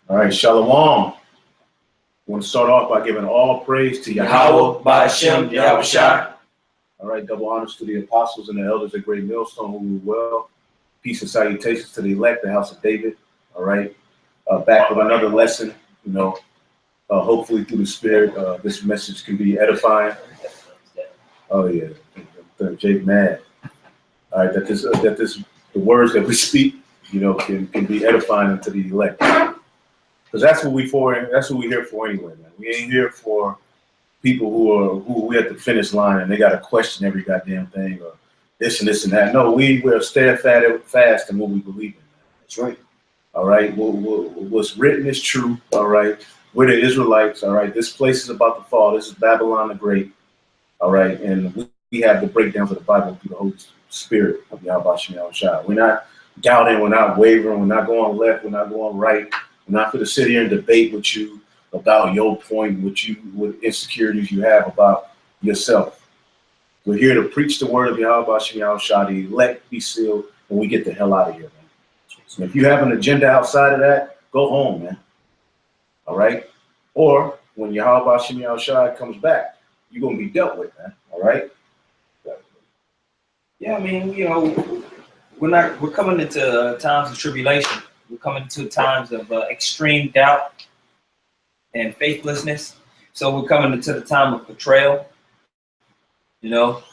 All right, Shalom. I want to start off by giving all praise to Yahweh, Ba'ashem, Yahweh Shai. All right, double honors to the apostles and the elders at Great Millstone who rule well. Peace and salutations to the elect, the house of David. All right, back with another lesson. You know, hopefully through the Spirit, this message can be edifying. Oh yeah, Jake mad. All right, that the words that we speak, you know, can be edifying unto the elect. Because that's what we for. That's what we're here for anyway, man. We ain't here for people who we at the finish line and they got to question every goddamn thing or this and this and that. No, we're steadfast in what we believe in. Man. That's right. All right. What's written is true. All right. We're the Israelites. All right. This place is about to fall. This is Babylon the Great. All right. And we have the breakdowns of the Bible through the Holy Spirit of Yahweh Shai. We're not doubting. We're not wavering. We're not going left. We're not going right. We're not going to sit here and debate with you about your point, with insecurities you have about yourself. We're here to preach the word of Yahweh Shai, the elect be sealed, and we get the hell out of here, man. So if you have an agenda outside of that, go home, man. All right? Or when Yahweh Shai comes back, you're going to be dealt with, man. All right? Yeah, I mean, you know, we're coming into times of tribulation. We're coming to times of extreme doubt and faithlessness. So we're coming into the time of betrayal. You know,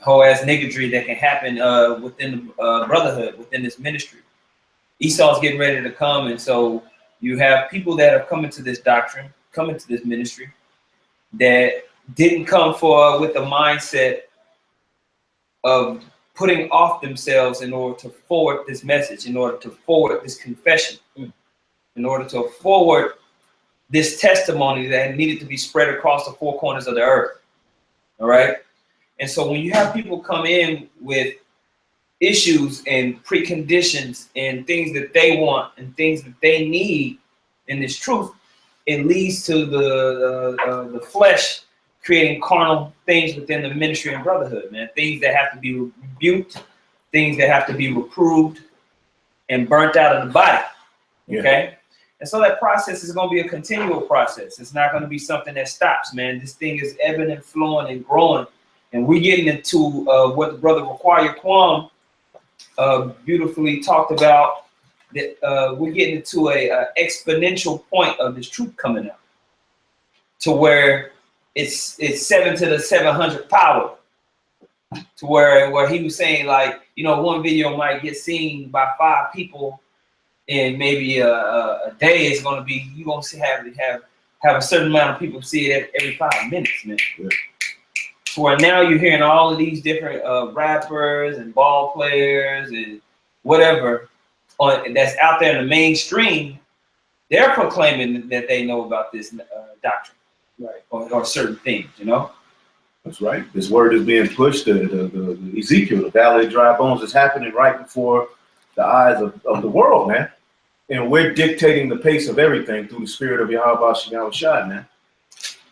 whole ass niggardry that can happen within the brotherhood, within this ministry. Esau's getting ready to come, and so you have people that are coming to this doctrine, coming to this ministry, that didn't come with the mindset of putting off themselves in order to forward this message, in order to forward this confession, in order to forward this testimony that needed to be spread across the four corners of the earth. All right. And so when you have people come in with issues and preconditions and things that they want and things that they need in this truth, it leads to the flesh creating carnal things within the ministry and brotherhood, man. Things that have to be rebuked, things that have to be reproved and burnt out of the body. Okay. Yeah. And so that process is going to be a continual process. It's not going to be something that stops, man. This thing is ebbing and flowing and growing. And we're getting into what the brother Require Quam beautifully talked about. That we're getting into a exponential point of this truth coming out to where it's 7 to the 700 power, to where he was saying, like, you know, one video might get seen by 5 people in maybe a day. Is going to be, you're going to have a certain amount of people see it every 5 minutes, man. Yeah. So where now you're hearing all of these different rappers and ball players and whatever that's out there in the mainstream, they're proclaiming that they know about this doctrine. Right. Or certain things, you know. That's right. This word is being pushed. The Ezekiel, the Valley of Dry Bones, is happening right before the eyes of the world, man. And we're dictating the pace of everything through the Spirit of Yahweh Shai, man.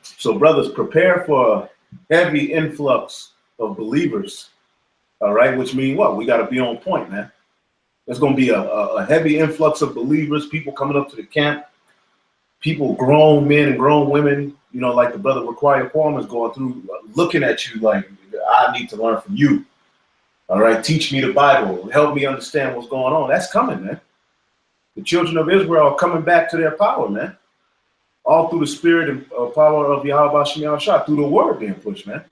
So, brothers, prepare for a heavy influx of believers. All right, which means what? We got to be on point, man. There's going to be a heavy influx of believers, people coming up to the camp, people, grown men and grown women, you know, like the brother Require Quam is going through, looking at you like, I need to learn from you. All right, teach me the Bible, help me understand what's going on. That's coming, man. The children of Israel are coming back to their power, man. All through the spirit and power of Yahweh Shai, through the word being pushed, man.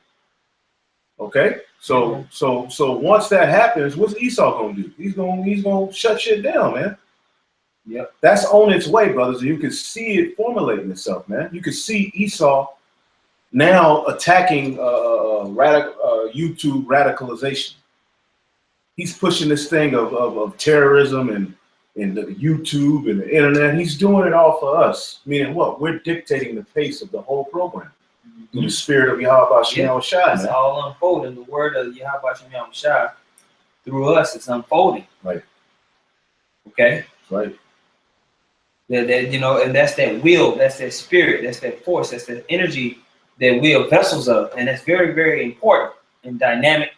Okay, so once that happens, what's Esau gonna do? He's gonna shut shit down, man. Yep. That's on its way, brothers. You can see it formulating itself, man. You can see Esau now attacking YouTube radicalization. He's pushing this thing of terrorism and the YouTube and the internet. He's doing it all for us. Meaning what? We're dictating the pace of the whole program through the spirit of Yahweh Shai. It's all unfolding. The word of Yahweh Shai through us, it's unfolding. Right. Okay. Right. That you know, and that's that will, that's that spirit, that's that force, that's that energy that we are vessels of, and that's very, very important and dynamic.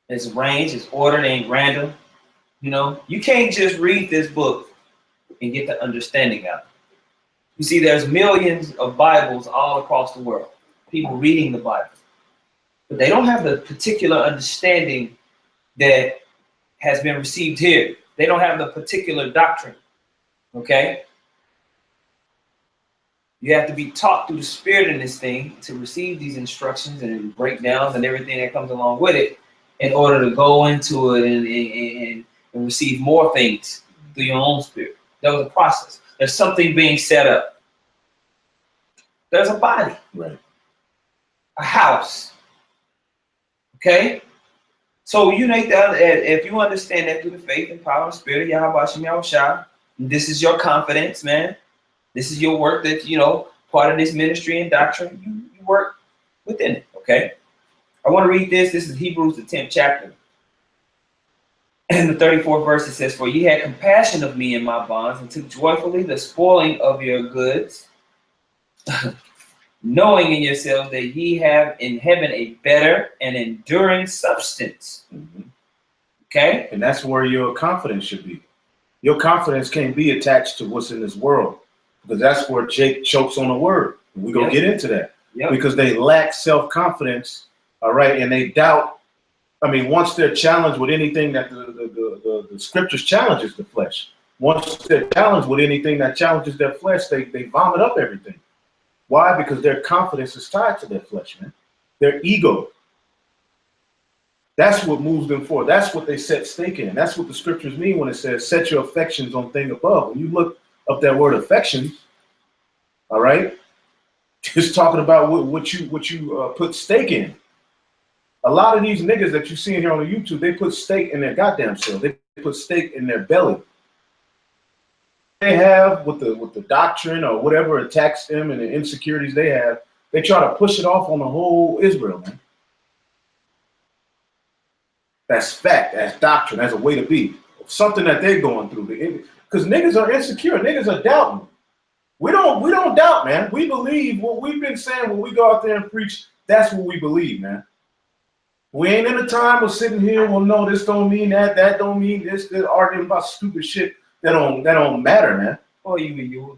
It's arranged, it's ordered, ain't random. You know, you can't just read this book and get the understanding out. You see, there's millions of Bibles all across the world, people reading the Bible, but they don't have the particular understanding that has been received here. They don't have the particular doctrine, okay? You have to be taught through the Spirit in this thing to receive these instructions and breakdowns and everything that comes along with it in order to go into it and receive more things through your own spirit. That was a process. There's something being set up. There's a body. Right. A house. Okay? So you make that, if you understand that through the faith and power and spirit of Yahweh Shem Yahushua, this is your confidence, man. This is your work that, you know, part of this ministry and doctrine, you work within it, okay? I want to read this. This is Hebrews, the 10th chapter. And the 34th verse, it says, "For ye had compassion of me in my bonds, and took joyfully the spoiling of your goods, knowing in yourselves that ye have in heaven a better and enduring substance." Mm-hmm. Okay? And that's where your confidence should be. Your confidence can't be attached to what's in this world, because that's where Jake chokes on the word. We're going to get into that. Yep. Because they lack self-confidence, all right, and they doubt. I mean, once they're challenged with anything that the scriptures challenges the flesh, once they're challenged with anything that challenges their flesh, they vomit up everything. Why? Because their confidence is tied to their flesh, man. Their ego. That's what moves them forward. That's what they set stake in. That's what the scriptures mean when it says, set your affections on things above. When you look up that word affections, all right, it's talking about what you put stake in. A lot of these niggas that you see in here on the YouTube, they put stake in their goddamn self. They put stake in their belly. They have with the doctrine or whatever attacks them and the insecurities they have, they try to push it off on the whole Israel, man. That's fact, that's doctrine, that's a way to be. Something that they're going through. Because niggas are insecure, niggas are doubting. We don't doubt, man. We believe what we've been saying when we go out there and preach. That's what we believe, man. We ain't in a time of sitting here, well, no, this don't mean that, that don't mean this, arguing about stupid shit that don't matter, man. Oh,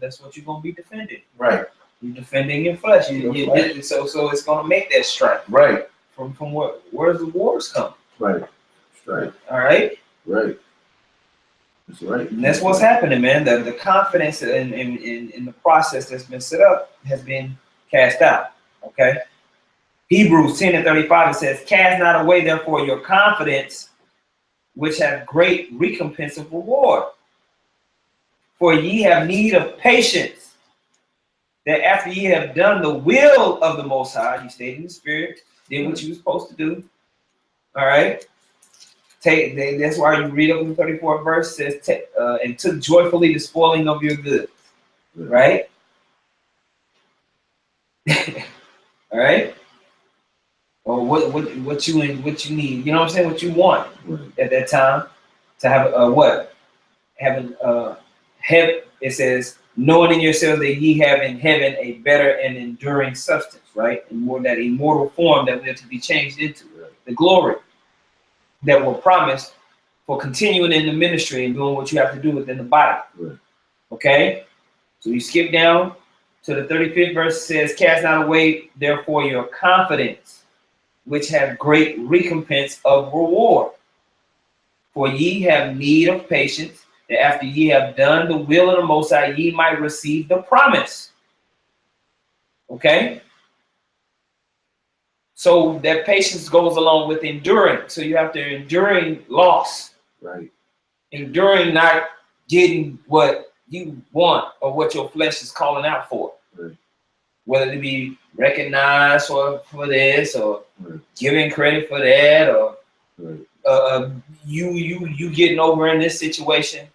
that's what you're gonna be defending. Right. You're defending your flesh. So it's gonna make that strike. Right. From where's the wars come? Right. Right. All right. Right. That's right. And that's what's happening, man. The confidence in the process that's been set up has been cast out. Okay. Hebrews 10 and 35, it says, "Cast not away, therefore, your confidence, which hath great recompense of reward. For ye have need of patience, that after ye have done the will of the Most High," you stayed in the spirit, did what you were supposed to do. All right. That's why you read up in the 34th verse, says, "and took joyfully the spoiling of your goods." Right? All right. Or what you need, you know what I'm saying? What you want at that time to have heaven. It says, "knowing in yourselves that ye have in heaven a better and enduring substance," right? And more that immortal form that we are to be changed into, the glory that will promise for continuing in the ministry and doing what you have to do within the body. Okay, so you skip down to the 35th verse. It says, "Cast not away, therefore, your confidence, which have great recompense of reward. For ye have need of patience, that after ye have done the will of the Most High, ye might receive the promise." Okay? So that patience goes along with enduring. So you have to enduring loss. Right. Enduring not getting what you want or what your flesh is calling out for. Right. Whether it be recognized for this or giving credit for that or you getting over in this situation.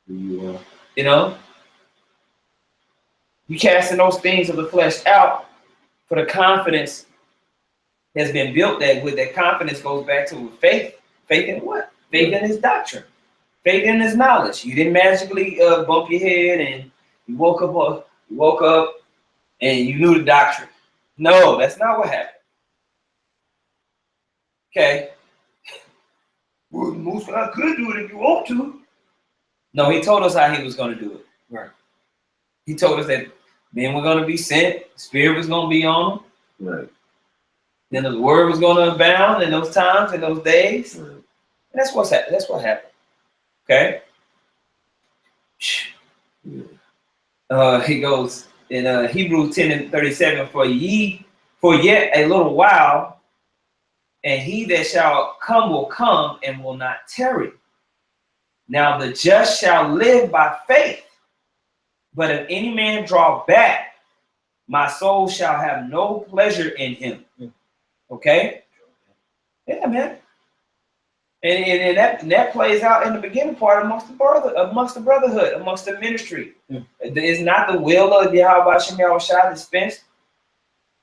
You know, you casting those things of the flesh out for the confidence has been built. That confidence goes back to faith. Faith in what? Faith in his doctrine. Faith in his knowledge. You didn't magically bump your head and You woke up, and you knew the doctrine. No, that's not what happened. Okay. Well, most I could do it if you want to. No, he told us how he was going to do it. Right. He told us that men were going to be sent, Spirit was going to be on them. Right. Then the word was going to abound in those times, in those days. Right. And that's what happened. Okay. He goes in Hebrews 10:37, for yet a little while, and he that shall come will come and will not tarry. Now the just shall live by faith. But if any man draw back, my soul shall have no pleasure in him. Okay? Yeah, man. And that plays out in the beginning part amongst the brotherhood, amongst the ministry. It's not the will of Yahweh Shem Yahushua dispensed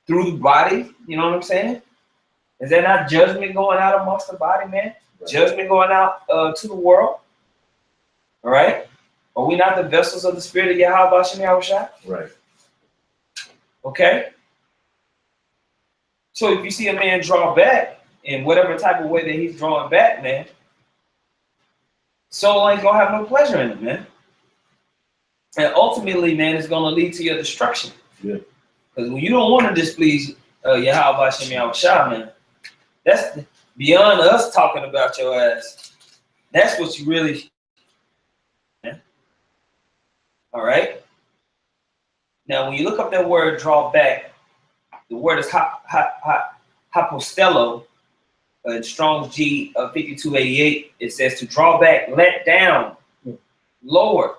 through the body. You know what I'm saying? Is there not judgment going out amongst the body, man? Right. Judgment going out to the world. All right? Are we not the vessels of the Spirit of Yahweh Shem Yahushua? Right. Okay? So if you see a man draw back in whatever type of way that he's drawing back, man, soul ain't gonna have no pleasure in it, man. And ultimately, man, it's gonna lead to your destruction. Yeah. Because when you don't want to displease Yahweh Shem Yahushua, man, that's beyond us talking about your ass. That's what you really. All right. Now, when you look up that word "draw back," the word is hypostello. In Strong's G 5288, it says to draw back, let down, lower,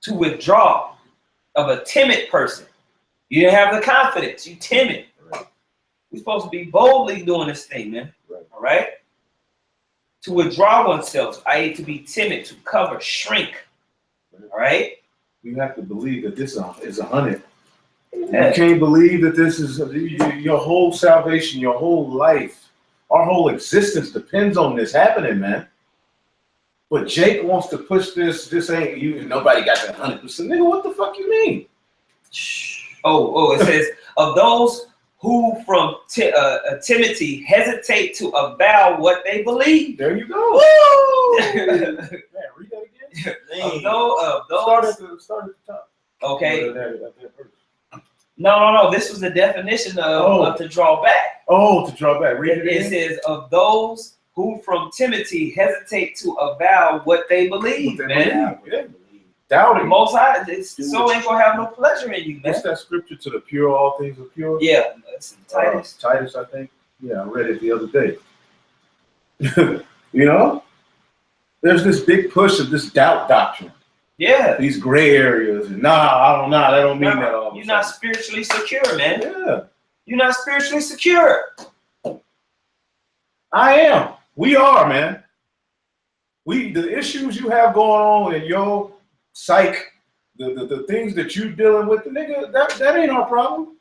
to withdraw of a timid person. You didn't have the confidence. You timid. Right. We're supposed to be boldly doing this thing, man. Right. All right. To withdraw oneself, i.e., to be timid, to cover, shrink. Right. All right. You have to believe that this is 100. Yeah. You can't believe that this is your whole salvation, your whole life. Our whole existence depends on this happening, man. But Jake wants to push this. This ain't you. Nobody got that 100%. Nigga, what the fuck you mean? It says of those who from Timothy hesitate to avow what they believe. There you go. Man, read that again. of those. Start at the top. Okay. No. This was the definition of to draw back. Oh, to draw back. Read it again. It says of those who from Timothy hesitate to avow what they believe, man. Doubting. Most High, so ain't gonna have no pleasure in you, man. What's that scripture? To the pure, all things are pure. Yeah, that's Titus. Titus, I think. Yeah, I read it the other day. You know, there's this big push of this doubt doctrine. Yeah. These gray areas. And I don't know. That don't mean that all. You're not spiritually secure, man. Yeah. You're not spiritually secure. I am. We are, man. The issues you have going on in your psych, the things that you're dealing with, the nigga, that ain't our problem.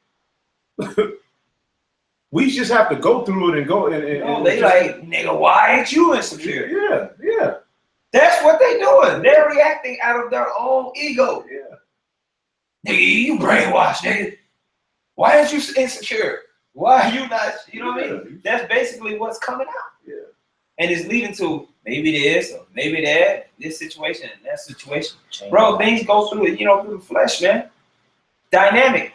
We just have to go through it and go and they like, nigga, why ain't you insecure? Yeah. That's what they doing. They're reacting out of their own ego. Yeah. Nigga, you brainwashed, nigga. Why aren't you insecure? Why are you not, you know what I mean? That's basically what's coming out. Yeah. And it's leading to maybe this or maybe that, this situation and that situation. Bro, things go through it, through the flesh, man. Dynamic.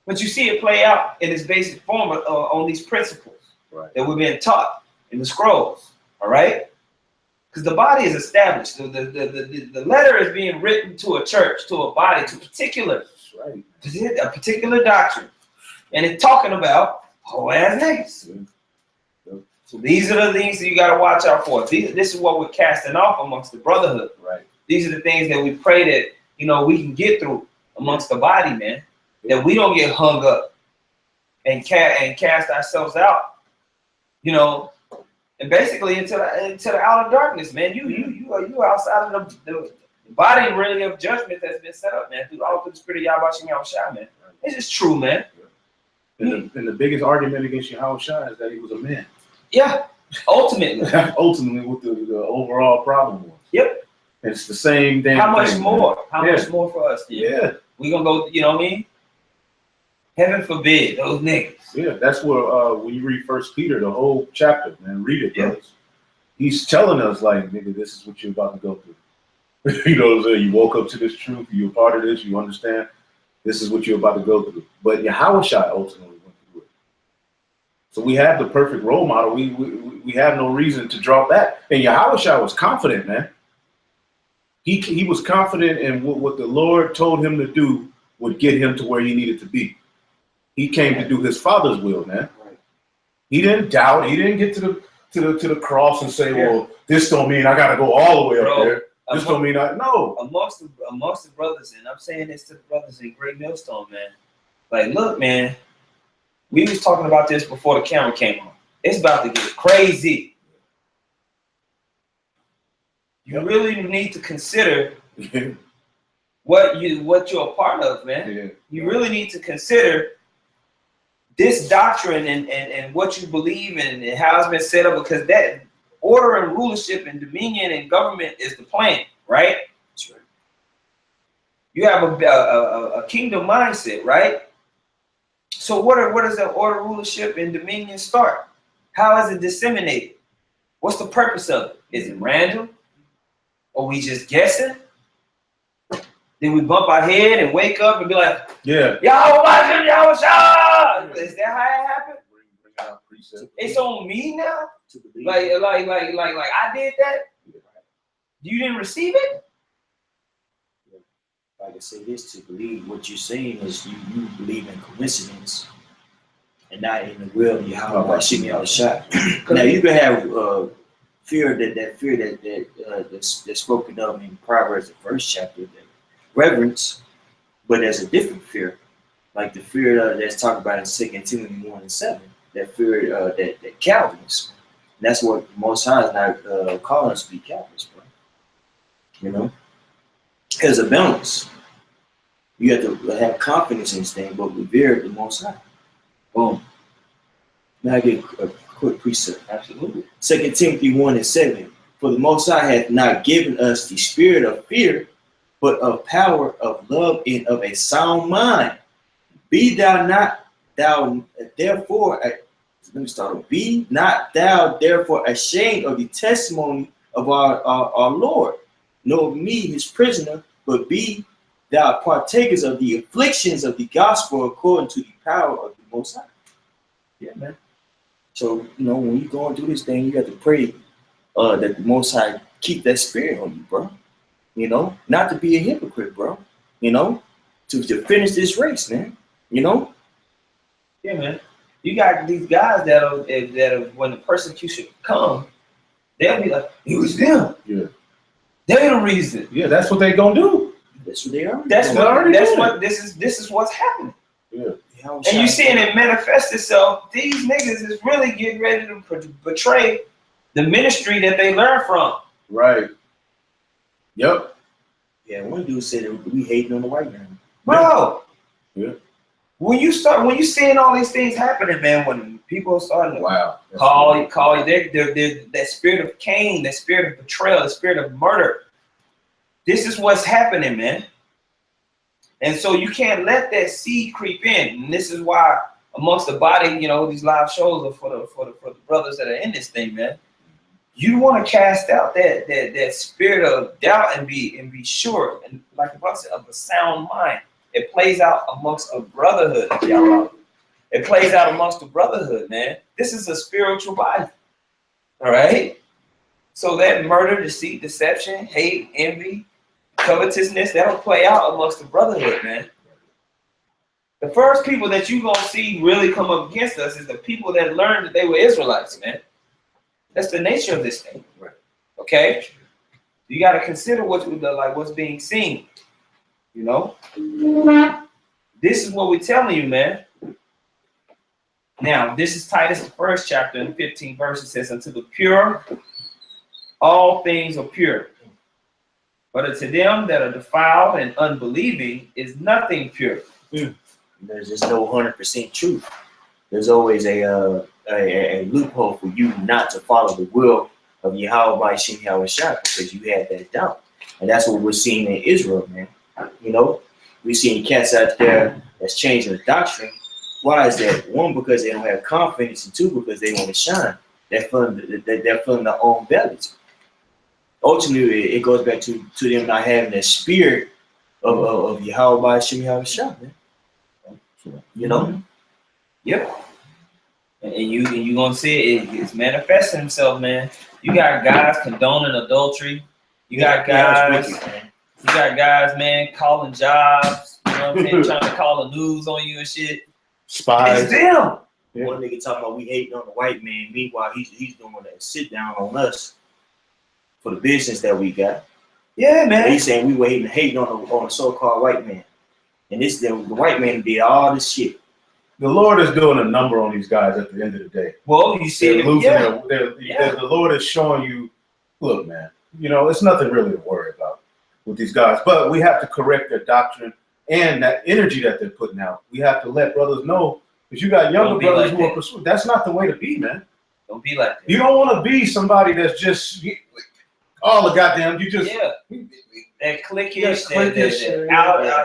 But you see it play out in its basic form on these principles that we've been taught in the scrolls. All right? Because the body is established. The letter is being written to a church, to a body, to a particular doctrine. And it's talking about whole ass niggas. So these are the things that you got to watch out for. This is what we're casting off amongst the brotherhood. Right. These are the things that we pray that, we can get through amongst the body, man. That we don't get hung up and cast ourselves out, and basically into the outer darkness, man. You are outside of the body really of judgment that's been set up, man, through the Spirit of Yahweh Shem Yahushua, man. It's just true, man. And the biggest argument against Yahushua is that he was a man. Yeah, ultimately. Ultimately, what the overall problem was. Yep. It's the same damn How much thing, more? man. How much more for us? Then? Yeah. We gonna go, you know what I mean? Heaven forbid, those niggas. Yeah, that's where when you read First Peter, the whole chapter, man, read it, Yeah. brothers. He's telling us, like, nigga, this is what you're about to go through. You know what I'm saying? You woke up to this truth, you're a part of this, you understand. This is what you're about to go through. But Yahushua ultimately went through it. So we have the perfect role model. We have no reason to drop that. And Yahushua was confident, man. He was confident in what the Lord told him to do would get him to where he needed to be. He came to do his Father's will, man. Right. He didn't doubt. He didn't get to the cross and say, "Well, this don't mean I got to go all the way up there. This don't mean I no." Amongst the brothers, and I'm saying this to the brothers in Great Millstone, man. Like, look, man, we was talking about this before the camera came on. It's about to get crazy. You really need to consider what you're a part of, man. Yeah. You really need to consider this doctrine and what you believe in and how it's been set up, because that order and rulership and dominion and government is the plan, right? That's right. You have a kingdom mindset, right? So where does that order, rulership, and dominion start? How is it disseminated? What's the purpose of it? Is it random? Or we just guessing? Then we bump our head and wake up and be like, Yeah. Yahushua! Is that how it happened? Bring out precept. It's on me now? To believe. Like I did that? You didn't receive it? Like I say this, to believe what you're saying is you believe in coincidence and not in the will of Yahweh Shimmy out shot. Now you can have fear that's spoken of in Proverbs, the first chapter, that reverence, but there's a different fear, like the fear that's talked about in 2 Timothy 1:7. That fear that Calvinists. That's what Most High is not calling us to be Calvinists, bro. You know, there's a balance. You have to have confidence in this thing, but revere the Most High. Boom. Now I get a quick precept. Absolutely. 2 Timothy 1:7. For the Most High hath not given us the spirit of fear, but of power, of love, and of a sound mind. Be not thou therefore ashamed of the testimony of our Lord, nor of me his prisoner, but be thou partakers of the afflictions of the gospel according to the power of the Most High. Yeah, man. So, when you're going through this thing, you have to pray that the Most High keep that spirit on you, bro. Not to be a hypocrite, bro. To finish this race, man. Yeah, man. You got these guys that are when the persecution comes, they'll be like, it was them. Yeah. They're the reason. Yeah, that's what they gonna do. That's what they are. This is what's happening. Yeah. And you seeing it manifest itself. These niggas is really getting ready to betray the ministry that they learned from. Right. Yep. Yeah, one dude said that we hating on the white man. Bro. Yeah. When you seeing all these things happening, man, when people are starting to call you, that spirit of Cain, that spirit of betrayal, the spirit of murder. This is what's happening, man. And so you can't let that seed creep in. And this is why amongst the body, these live shows are for the brothers that are in this thing, man. You want to cast out that spirit of doubt and be sure, and like I said, of a sound mind. It plays out amongst a brotherhood, y'all. It plays out amongst the brotherhood, man. This is a spiritual body. All right? So that murder, deceit, deception, hate, envy, covetousness, that'll play out amongst the brotherhood, man. The first people that you're going to see really come up against us is the people that learned that they were Israelites, man. That's the nature of this thing. Right. Okay? You got to consider what's being seen. This is what we're telling you, man. Now, this is Titus, the first chapter, in 15 verse. It says, unto the pure, all things are pure. But unto them that are defiled and unbelieving is nothing pure. There's just no 100% truth. There's always a loophole for you not to follow the will of Yahweh Shem Yahweh Shah, because you had that doubt. And that's what we're seeing in Israel, man. You know, we're seeing cats out there that's changing the doctrine. Why is that? One, because they don't have confidence, and two, because they want to shine. They're feeling their own bellies. Ultimately, it goes back to them not having that spirit of Yahweh Shem Yahweh, man. You know? Yep. And you gonna see it's manifesting himself, man. You got guys condoning adultery. You got guys, man, calling jobs. You know what I'm saying? Trying to call the news on you and shit. Spies. It's them. Yeah. One nigga talking about we hating on the white man. Meanwhile, he's doing that sit down on us for the business that we got. Yeah, man. He's saying we were hating on the so-called white man. And the white man did all this shit. The Lord is doing a number on these guys at the end of the day. Well, you see, the Lord is showing you, look, man, you know, it's nothing really to worry about with these guys, but we have to correct their doctrine and that energy that they're putting out. We have to let brothers know, because you got younger brothers who are pursuing. That's not the way to be, man. Don't be like that. You don't want to be somebody that's just all the goddamn, you just. Yeah. That cliquish,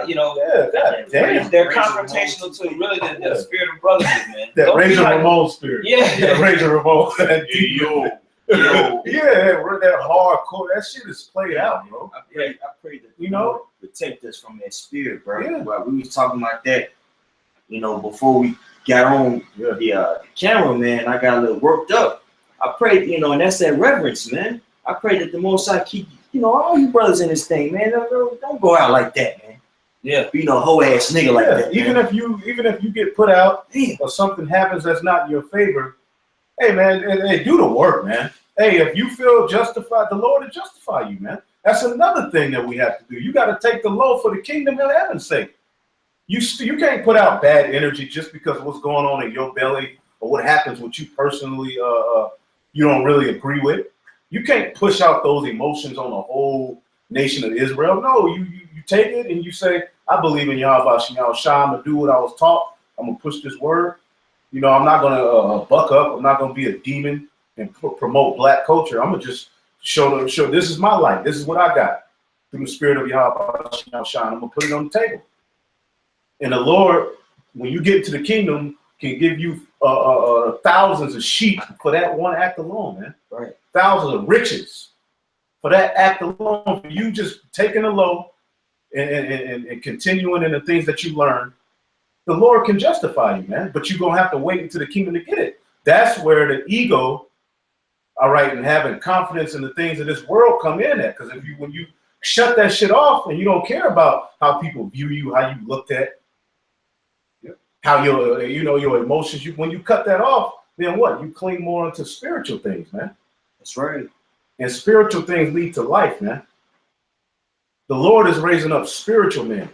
you know, they're confrontational to really the spirit of brotherhood, man. That Razor Ramon spirit. Yeah. Razor Ramon. Yo. Yeah, we're that hardcore. That shit is played out, bro. I pray that you know protect us from that spirit, bro. Yeah. But we was talking about that, you know, before we got on the camera, man. I got a little worked up. I prayed, you know, and that's that reverence, man. I pray that the Most High keep, you know, all you brothers in this thing, man. Don't go out like that, man. Yeah. You know, hoe ass nigga like that. Even if you get put out or something happens that's not in your favor, hey man, hey, do the work, man. Hey, if you feel justified, the Lord will justify you, man. That's another thing that we have to do. You got to take the low for the kingdom of heaven's sake. You can't put out bad energy just because of what's going on in your belly or what happens with you personally. You don't really agree with. You can't push out those emotions on the whole nation of Israel. No, you take it and you say, I believe in Yahweh Shem Shah. I'm gonna do what I was taught. I'm gonna push this word. You know, I'm not gonna buck up. I'm not gonna be a demon and promote black culture. I'm gonna just show this is my life. This is what I got through the spirit of Yahweh Shem Shah. I'm gonna put it on the table. And the Lord, when you get to the kingdom, can give you thousands of sheep for that one act alone, man. Right. Thousands of riches for that act alone, for you just taking the low and continuing in the things that you learn. The Lord can justify you, man, but you're going to have to wait until the kingdom to get it. That's where the ego, all right, and having confidence in the things of this world come in at. Because when you shut that shit off and you don't care about how people view you, how you looked at, how your emotions, when you cut that off, then what? You cling more into spiritual things, man. That's right. And spiritual things lead to life, man. The Lord is raising up spiritual men.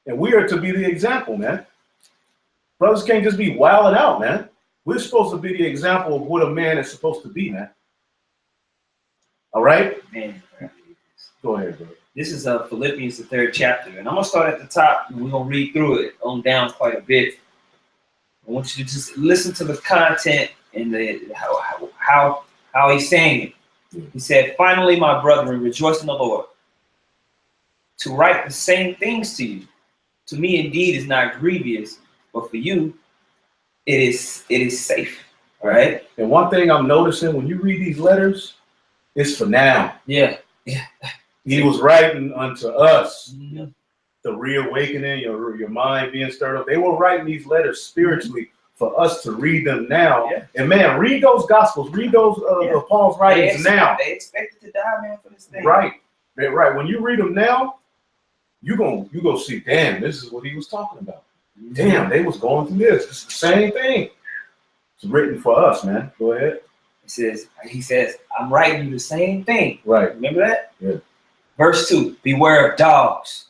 And we are to be the example, man. Brothers can't just be wilding out, man. We're supposed to be the example of what a man is supposed to be, man. All right? Man. Go ahead, bro. This is Philippians, the 3rd chapter. And I'm going to start at the top, and we're going to read through it on down quite a bit. I want you to just listen to the content and how he's saying it. He said, finally, my brethren, rejoice in the Lord. To write the same things to you, to me indeed is not grievous, but for you, it is safe. All right. And one thing I'm noticing when you read these letters, it's for now. Yeah. He was writing unto us. Mm-hmm. The reawakening, your mind being stirred up. They were writing these letters spiritually for us to read them now. Yeah. And man, read those gospels, read those Paul's writings now. They expected to die, man, for this thing. Right. Right. When you read them now, you go see, damn, this is what he was talking about. Mm-hmm. Damn, they was going through this. It's the same thing. It's written for us, man. Go ahead. He says, I'm writing you the same thing. Right. Remember that? Yeah. Verse 2, beware of dogs.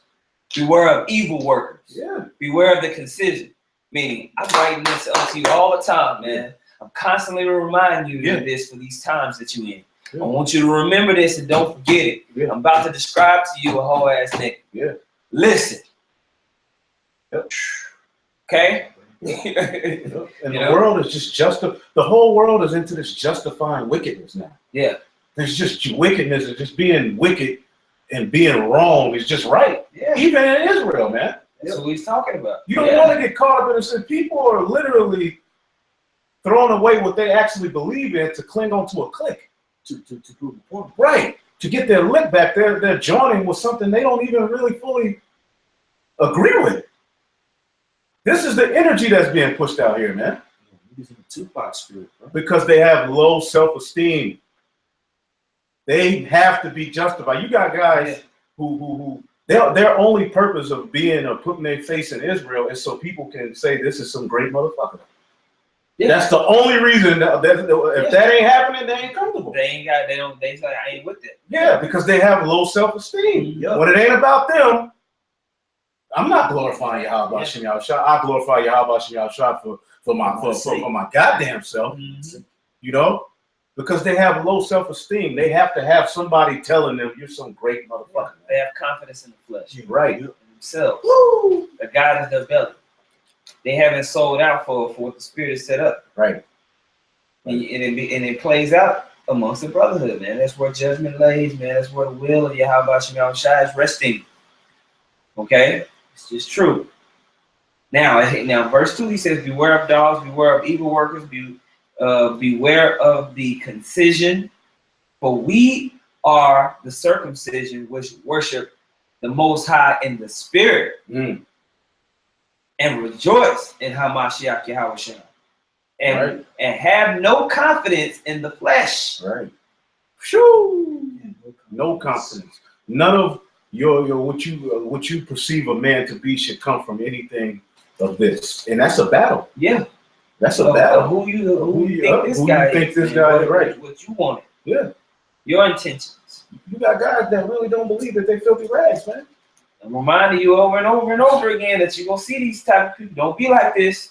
Beware of evil workers. Yeah. Beware of the concision. Meaning, I'm writing this unto you all the time, man. I'm constantly reminding you of this for these times that you're in. Yeah. I want you to remember this and don't forget it. Yeah. I'm about to describe to you a whole ass nigga. Yeah. Listen. Yep. Okay? Yep. And the world is just the whole world is into this justifying wickedness now. Yeah. There's just wickedness and just being wicked. and being wrong is just right. Yeah. Even in Israel, man. That's what he's talking about. You don't want to get caught up in this. People are literally throwing away what they actually believe in to cling on to a clique. To prove a point. Right. To get their lick back, they're joining with something they don't even really fully agree with. This is the energy that's being pushed out here, man. He's in the Tupac spirit, bro. Because they have low self-esteem. They have to be justified. You got guys who their only purpose of being or putting their face in Israel is so people can say this is some great motherfucker. Yeah. That's the only reason if that ain't happening, they ain't comfortable. They say I ain't with it. Yeah, because they have low self-esteem. Yep. When it ain't about them, I'm not glorifying Yahweh Shem Yahushua. I glorify Yahweh Shem Yahushua for my goddamn self. Mm-hmm. You know? Because they have low self-esteem. They have to have somebody telling them you're some great motherfucker. They have confidence in the flesh. Right. In themselves. Woo! The God is their belly. They haven't sold out for what the Spirit has set up. Right. And it plays out amongst the brotherhood, man. That's where judgment lays, man. That's where the will of Yahweh Shem Yahushua is resting. Okay? It's just true. Now, verse 2, he says, beware of dogs, beware of evil workers, beware of the concision, for we are the circumcision which worship the Most High in the Spirit. And rejoice in Hamashiach Yahweh and have no confidence in the flesh. Right. Shoo! No confidence. None of your what you perceive a man to be should come from anything of this, and that's a battle. Yeah, that's a battle. Who you think this guy is? Right? What you wanted? Yeah. Your intentions. You got guys that really don't believe that they filthy rags, man. I'm reminding you over and over and over again that you're gonna see these type of people. Don't be like this.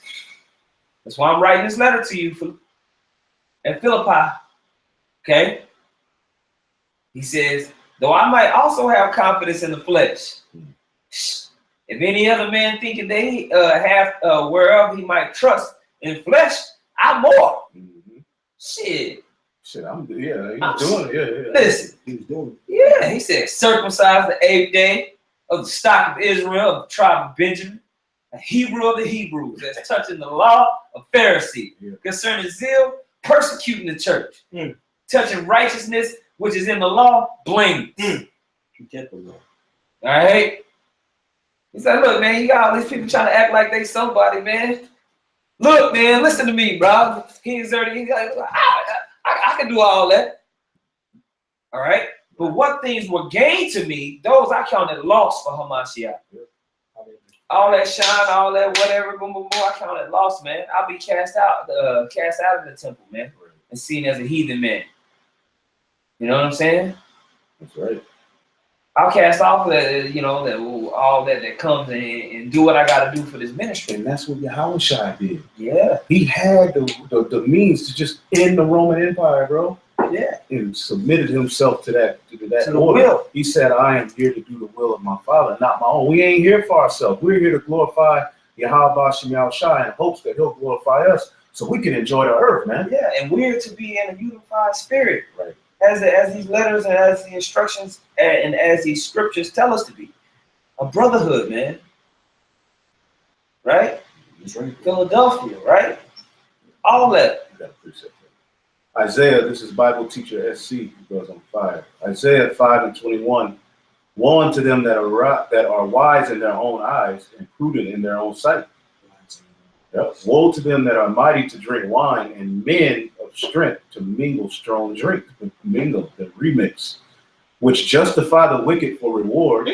That's why I'm writing this letter to you at Philippi. Okay. He says, though I might also have confidence in the flesh. If any other man thinking they have whereof he might trust in flesh, I'm more. Shit, I'm doing it. Yeah. Listen, He was doing it. Yeah, he said, circumcised the 8th day of the stock of Israel, of the tribe of Benjamin, a Hebrew of the Hebrews, that's touching the law of Pharisee, concerning zeal, persecuting the church, touching righteousness, which is in the law, blameless. You get the law. All right. He said, look, man, you got all these people trying to act like they somebody, man. Look, man, listen to me, bro. He's like, I can do all that. All right. But what things were gained to me, those I counted loss for Hamashiach. All that shine, all that whatever, boom, boom, boom, I counted loss, man. I'll be cast out of the temple, man, and seen as a heathen man. You know what I'm saying? That's right. I'll cast off all that comes and do what I got to do for this ministry. And that's what Yahushua did. Yeah. He had the means to just end the Roman Empire, bro. Yeah. And submitted himself to that to order. Will. He said, I am here to do the will of my Father, not my own. We ain't here for ourselves. We're here to glorify Yahweh Shem Yahushua in hopes that he'll glorify us so we can enjoy the earth, man. Yeah, and we're to be in a unified spirit. Right. As these letters and as the instructions and as these scriptures tell us to be. A brotherhood, man. Right? That's right. Philadelphia, right? All that. You gotta appreciate that. Isaiah, this is Bible teacher SC because I'm fired. Isaiah 5:21. Woe unto them that are wise in their own eyes and prudent in their own sight. Yep. Woe to them that are mighty to drink wine and men of strength to mingle strong drink, the remix, which justify the wicked for reward.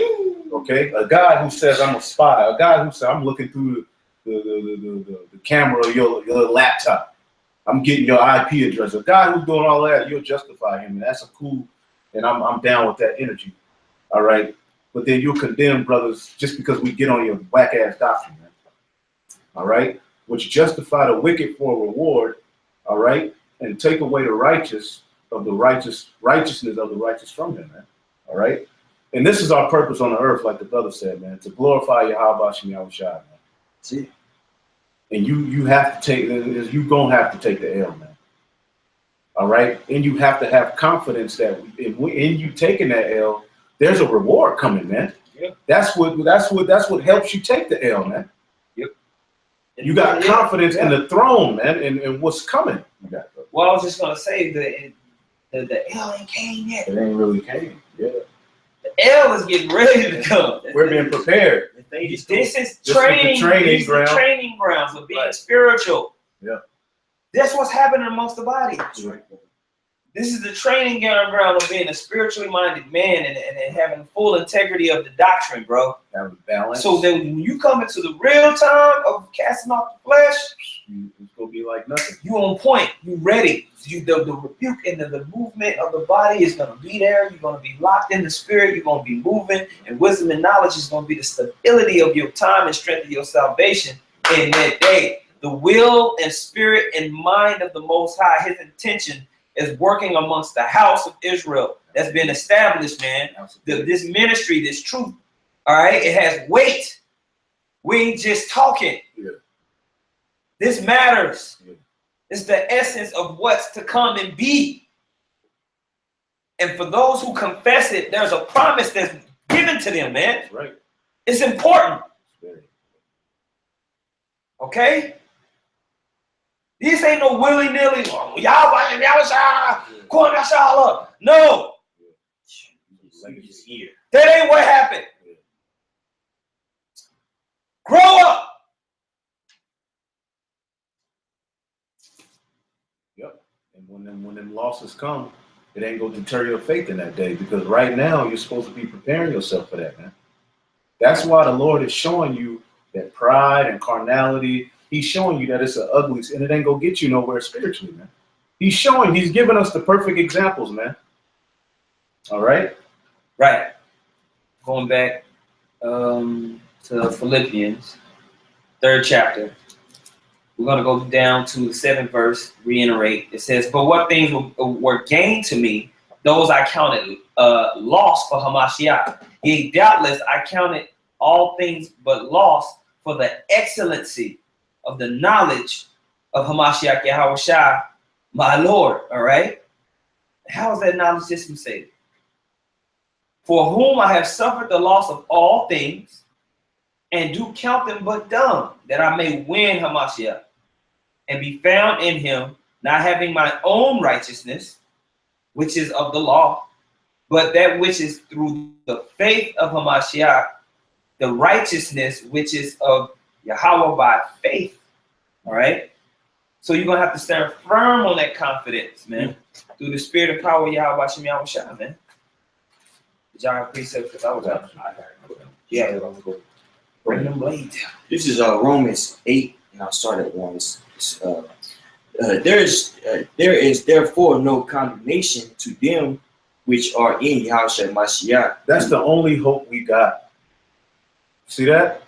Okay, a guy who says I'm a spy, a guy who says I'm looking through the camera of your laptop, I'm getting your IP address. A guy who's doing all that, you'll justify him, and that's a cool. And I'm down with that energy. All right, but then you'll condemn brothers just because we get on your whack ass doctrine, man. All right. Which justify the wicked for reward, all right, and take away the righteousness of the righteous from them, man. All right. And this is our purpose on the earth, like the brother said, man, to glorify Yahweh Shem Yahushua, man. See? And you have to take, you're gonna have to take the L, man. All right. And you have to have confidence that in you taking that L, there's a reward coming, man. Yeah. That's what helps you take the L, man. Yep. You got confidence in the throne, man, and what's coming. Well, I was just gonna say the L ain't came yet. It ain't really came. Yeah. The L is getting ready to come. We're being prepared. This is training. Training These ground. are training grounds of being Right. spiritual. Yeah. That's what's happening amongst the body. Right. This is the training ground of being a spiritually minded man and having full integrity of the doctrine, bro. Have a balance. So that when you come into the real time of casting off the flesh, It's gonna be like nothing. you on point. You ready. The rebuke and the movement of the body is going to be there. You're going to be locked in the spirit. You're going to be moving. And wisdom and knowledge is going to be the stability of your time and strength of your salvation in that day. The will and spirit and mind of the Most High, his intention is working amongst the house of Israel. That's been established, man. This ministry, this truth, all right? It has weight. We ain't just talking. Yeah. This matters. Yeah. It's the essence of what's to come and be. And for those who confess it, there's a promise that's given to them, man. That's right. It's important. Very. Okay? This ain't no willy-nilly. Y'all up. No. That ain't what happened. Grow up. Yep. And when them losses come, it ain't gonna deter your faith in that day, because right now you're supposed to be preparing yourself for that, man. That's why the Lord is showing you that pride and carnality. He's showing you that it's an ugly, and it ain't gonna get you nowhere spiritually, man. He's giving us the perfect examples, man. All right? Right. Going back to Philippians, 3rd chapter. We're going to go down to the 7th verse, reiterate. It says, "But what things were gained to me, those I counted loss for Hamashiach. Yea, doubtless I counted all things but loss for the excellency of the knowledge of Hamashiach Yahushua, my Lord." All right? How is that knowledge system saved? "For whom I have suffered the loss of all things, and do count them but dung, that I may win Hamashiach, and be found in him, not having my own righteousness, which is of the law, but that which is through the faith of Hamashiach, the righteousness which is of Yahweh by faith." All right? So you're going to have to stand firm on that confidence, man, through the spirit and power of Yahweh Shem Yahushua, man. Did y'all have precepts? Because I was out. Yeah, bring them blades down. This is Romans 8, and I'll start at 1. There is therefore no condemnation to them which are in Yahushua Mashiach. That's the only hope we got. See that?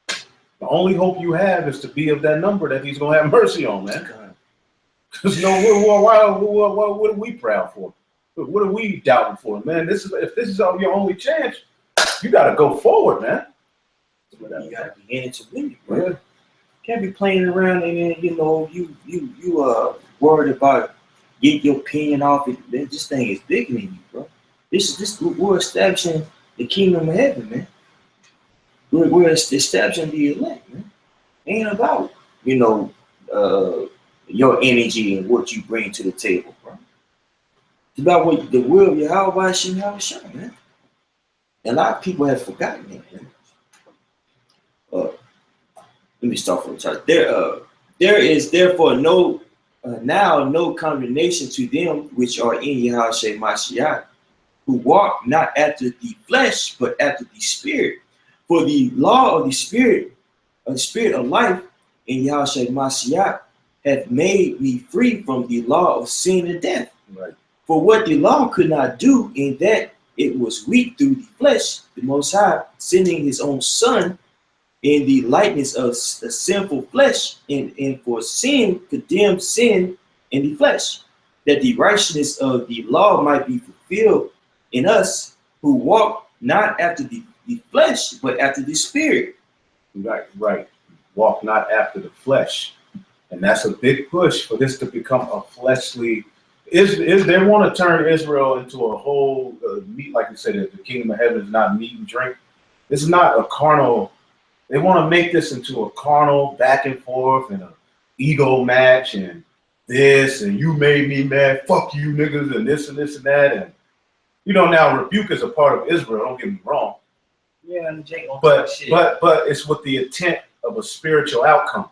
The only hope you have is to be of that number that he's gonna have mercy on, man. Because what are we proud for? What are we doubting for, man? If this is your only chance, you gotta go forward, man. You gotta be in it to win it, bro. Yeah. Can't be playing around and then you worried about getting your opinion off it. This thing is bigger than you, bro. We're establishing the kingdom of heaven, man. We're establishing the elect, man. Ain't about your energy and what you bring to the table, bro. It's about what the will of Yahweh Shem Yahushua, man. And a lot of people have forgotten it, man. Let me start from the top. There is therefore no condemnation to them which are in Yahushua Mashiach, who walk not after the flesh, but after the spirit. For the law of the spirit of life in Yahushua Mashiach, hath made me free from the law of sin and death. Right. For what the law could not do, in that it was weak through the flesh, the Most High sending his own Son in the likeness of the sinful flesh, and for sin condemned sin in the flesh, that the righteousness of the law might be fulfilled in us, who walk not after the flesh, but after the spirit. Right. Walk not after the flesh. And that's a big push for this to become a fleshly Is they want to turn Israel into a whole meat, like you said, the kingdom of heaven is not meat and drink. This is not a carnal. They want to make this into a carnal back and forth and a ego match and this and you made me mad, fuck you niggas and this and that and now rebuke is a part of Israel. Don't get me wrong. Yeah, and Jake won't But talk shit. but it's with the intent of a spiritual outcome.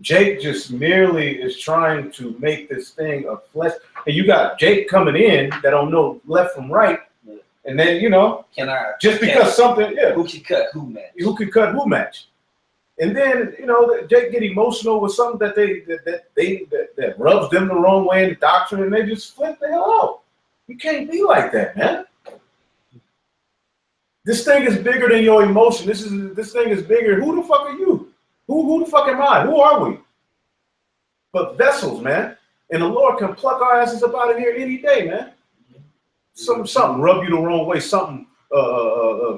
Jake just merely is trying to make this thing a flesh. And you got Jake coming in that don't know left from right. And then, Can I just because something, who can cut who match? Who can cut who match? And then, Jake get emotional with something that rubs them the wrong way in the doctrine, and they just flip the hell out. You can't be like that, man. This thing is bigger than your emotion. This thing is bigger. Who the fuck are you? Who the fuck am I? Who are we? But vessels, man. And the Lord can pluck our asses up out of here any day, man. Something rub you the wrong way. Something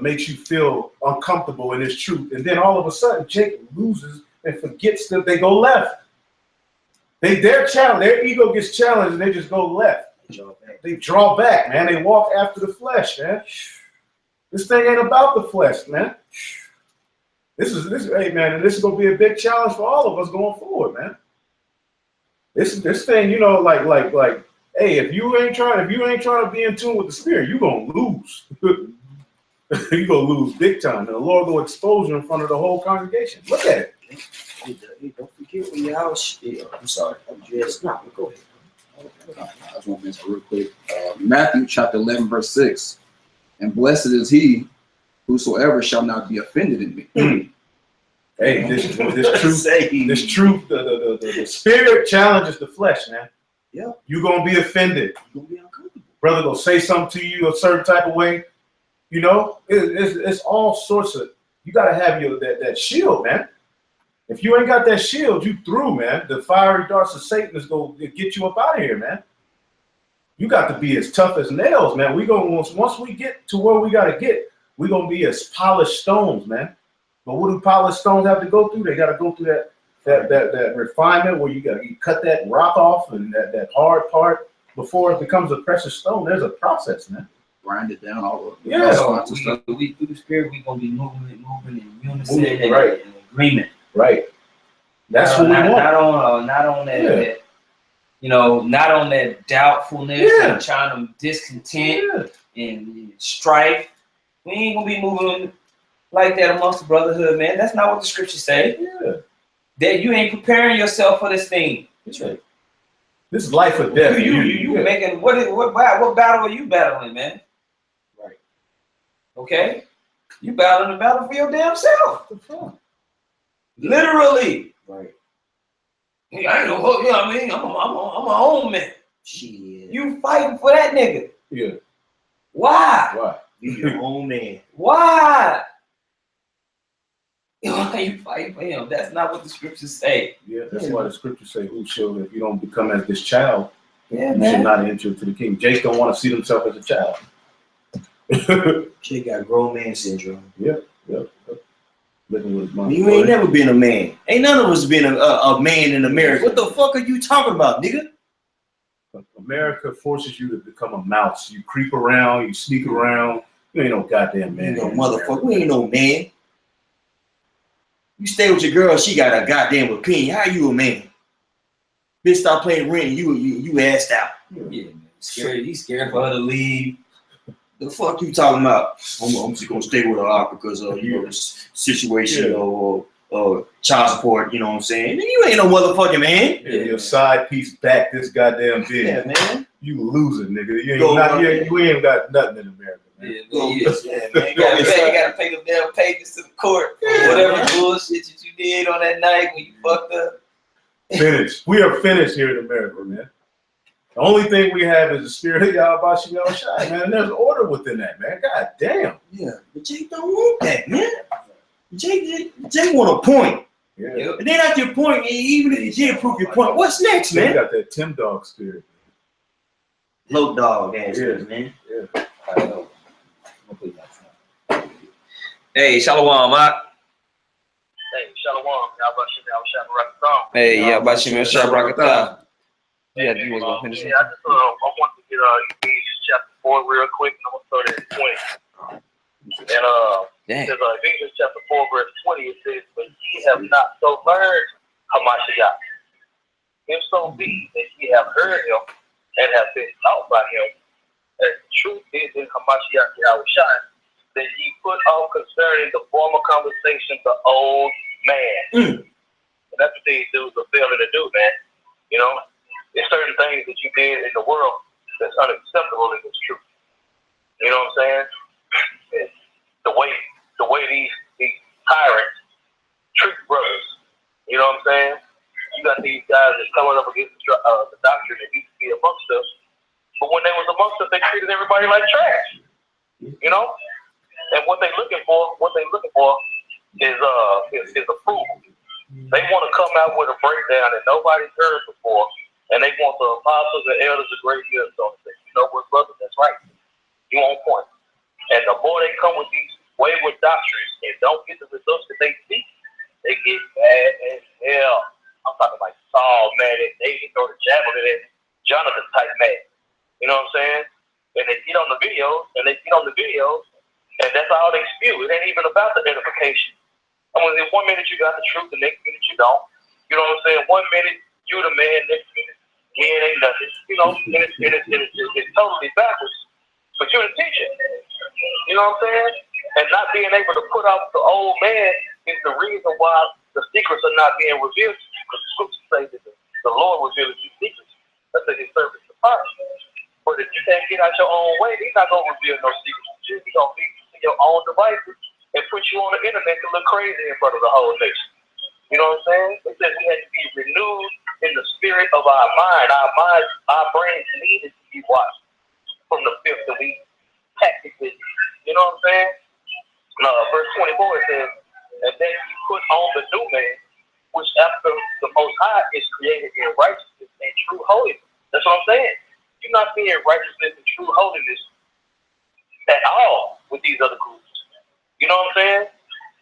makes you feel uncomfortable in His truth. And then all of a sudden, Jake loses and forgets that they go left. Their ego gets challenged and they just go left. They draw back, man. They walk after the flesh, man. This thing ain't about the flesh, man. Hey, man, and this is gonna be a big challenge for all of us going forward, man. This thing, like, hey, if you ain't trying to be in tune with the Spirit, you're gonna lose. You're gonna lose big time. And the Lord will expose you in front of the whole congregation. Look at it. Hey, don't forget when your house. I'm sorry. Go ahead. I just want to mention real quick. Matthew chapter 11, verse 6. And blessed is he whosoever shall not be offended in me. Hey, this truth, the Spirit challenges the flesh, man. Yeah. You're gonna be offended. You're gonna be uncomfortable. Brother gonna say something to you a certain type of way. It's all sorts of. You gotta have that shield, man. If you ain't got that shield, you through, man. The fiery darts of Satan is gonna get you up out of here, man. You got to be as tough as nails, man. Once we get to where we gotta get, we're gonna be as polished stones, man. But what do polished stones have to go through? They gotta go through that refinement where you cut that rock off and that hard part before it becomes a precious stone. There's a process, man. Grind it down all over. Yeah. We through the Spirit, we're gonna be moving in unison Right. and agreement. Right. That's what we want. Not on that. Not on that doubtfulness and trying to discontent and strife. We ain't gonna be moving like that amongst the brotherhood, man. That's not what the scriptures say. Yeah. That you ain't preparing yourself for this thing. That's right. This is life or death. You making what battle are you battling, man? Right. Okay? You battling the battle for your damn self. Literally. Right. Hey, I ain't no hook, I'm my own man. Shit. You fighting for that nigga. Yeah. Why? You your own man. Why? Why you fighting for him? That's not what the scriptures say. Yeah, that's why the scriptures say, "Who shall, if you don't become as this child, Yeah, you man. should not enter into the kingdom." Jake don't want to see himself as a child. She got grown man syndrome. Yep. Living with his mom. You ain't never been a man. Ain't none of us been a man in America. What the fuck are you talking about, nigga? America forces you to become a mouse. You creep around, you sneak around. You ain't no goddamn man. You ain't no motherfucker. We ain't no man. You stay with your girl, she got a goddamn opinion. How you a man? Bitch, stop playing rent. You assed out. Yeah, man. He's scared for her to leave. The fuck you talking about? I'm just gonna stay with her because of this situation or child support. You know what I'm saying? You ain't no motherfucking man. Yeah, your side piece back this goddamn big. Yeah, man. You losing, nigga. You ain't got nothing in America, man. Yeah, man. You gotta pay them damn pages to the court for whatever bullshit that you did on that night when you fucked up. Finished. We are finished here in America, man. The only thing we have is the spirit of Yahweh Shem Yahushua, man. And there's order within that, man. God damn. Yeah, but Jake don't want that, man. Jake want a point. Yeah. And then at your point, even if you did prove your point, what's next, man? You got that Tim Dog spirit. Low dog ass, man. Yeah. Hey, Shalom, Mak. Hey, Shalom. Yahweh Shem Yahushua Barakatah. Hey, Yahweh Shem Yahushua Barakatah. Yeah, you was gonna finish it. Yeah, I want to get Ephesians chapter 4 real quick, and I'm gonna start at 20. And Dang. says Ephesians chapter 4 verse 20, it says, "But ye have not so learned Hamashiach, if so be that ye have heard him and have been taught by him, as the truth is in Hamashiach Yahushua, that ye put off concerning the former conversation the old man." And that's what these dudes are failing to do, man. You know, there's certain things that you did in the world that's unacceptable in this truth. You know what I'm saying? It's the way these tyrants treat brothers. You know what I'm saying? You got these guys that's coming up against the doctrine that used to be amongst us, but when they was amongst us, they treated everybody like trash. You know? And what they looking for is approval. They want to come out with a breakdown that nobody's heard before, and they want the apostles and elders of great gifts on it. You know what, brother? That's right. You on point. And the more they come with these wayward doctrines and don't get the results that they seek, they get mad as hell. I'm talking like Saul mad at David, throw the javelin at Jonathan type mad. You know what I'm saying? And they get on the videos, and that's all they spew. It ain't even about the edification. I mean, in 1 minute you got the truth, the next minute you don't. You know what I'm saying? 1 minute you the man, next minute he ain't nothing. You know, and it's totally backwards. But you're the teacher. You know what I'm saying? And not being able to put out the old man is the reason why the secrets are not being revealed to you. Because the scriptures say that the Lord reveals you secrets. That's his service to us. But if you can't get out your own way, he's not going to reveal no secrets to you. He's going to leave you to your own devices and put you on the internet to look crazy in front of the whole nation. You know what I'm saying? It says we had to be renewed in the spirit of our mind. Our brains needed to be washed from the filth that we packed it with. You know what I'm saying? Verse 24 it says, "And then you put on the new man, which after the Most High is created in righteousness and true holiness." That's what I'm saying. You're not being righteousness and true holiness at all with these other groups. You know what I'm saying?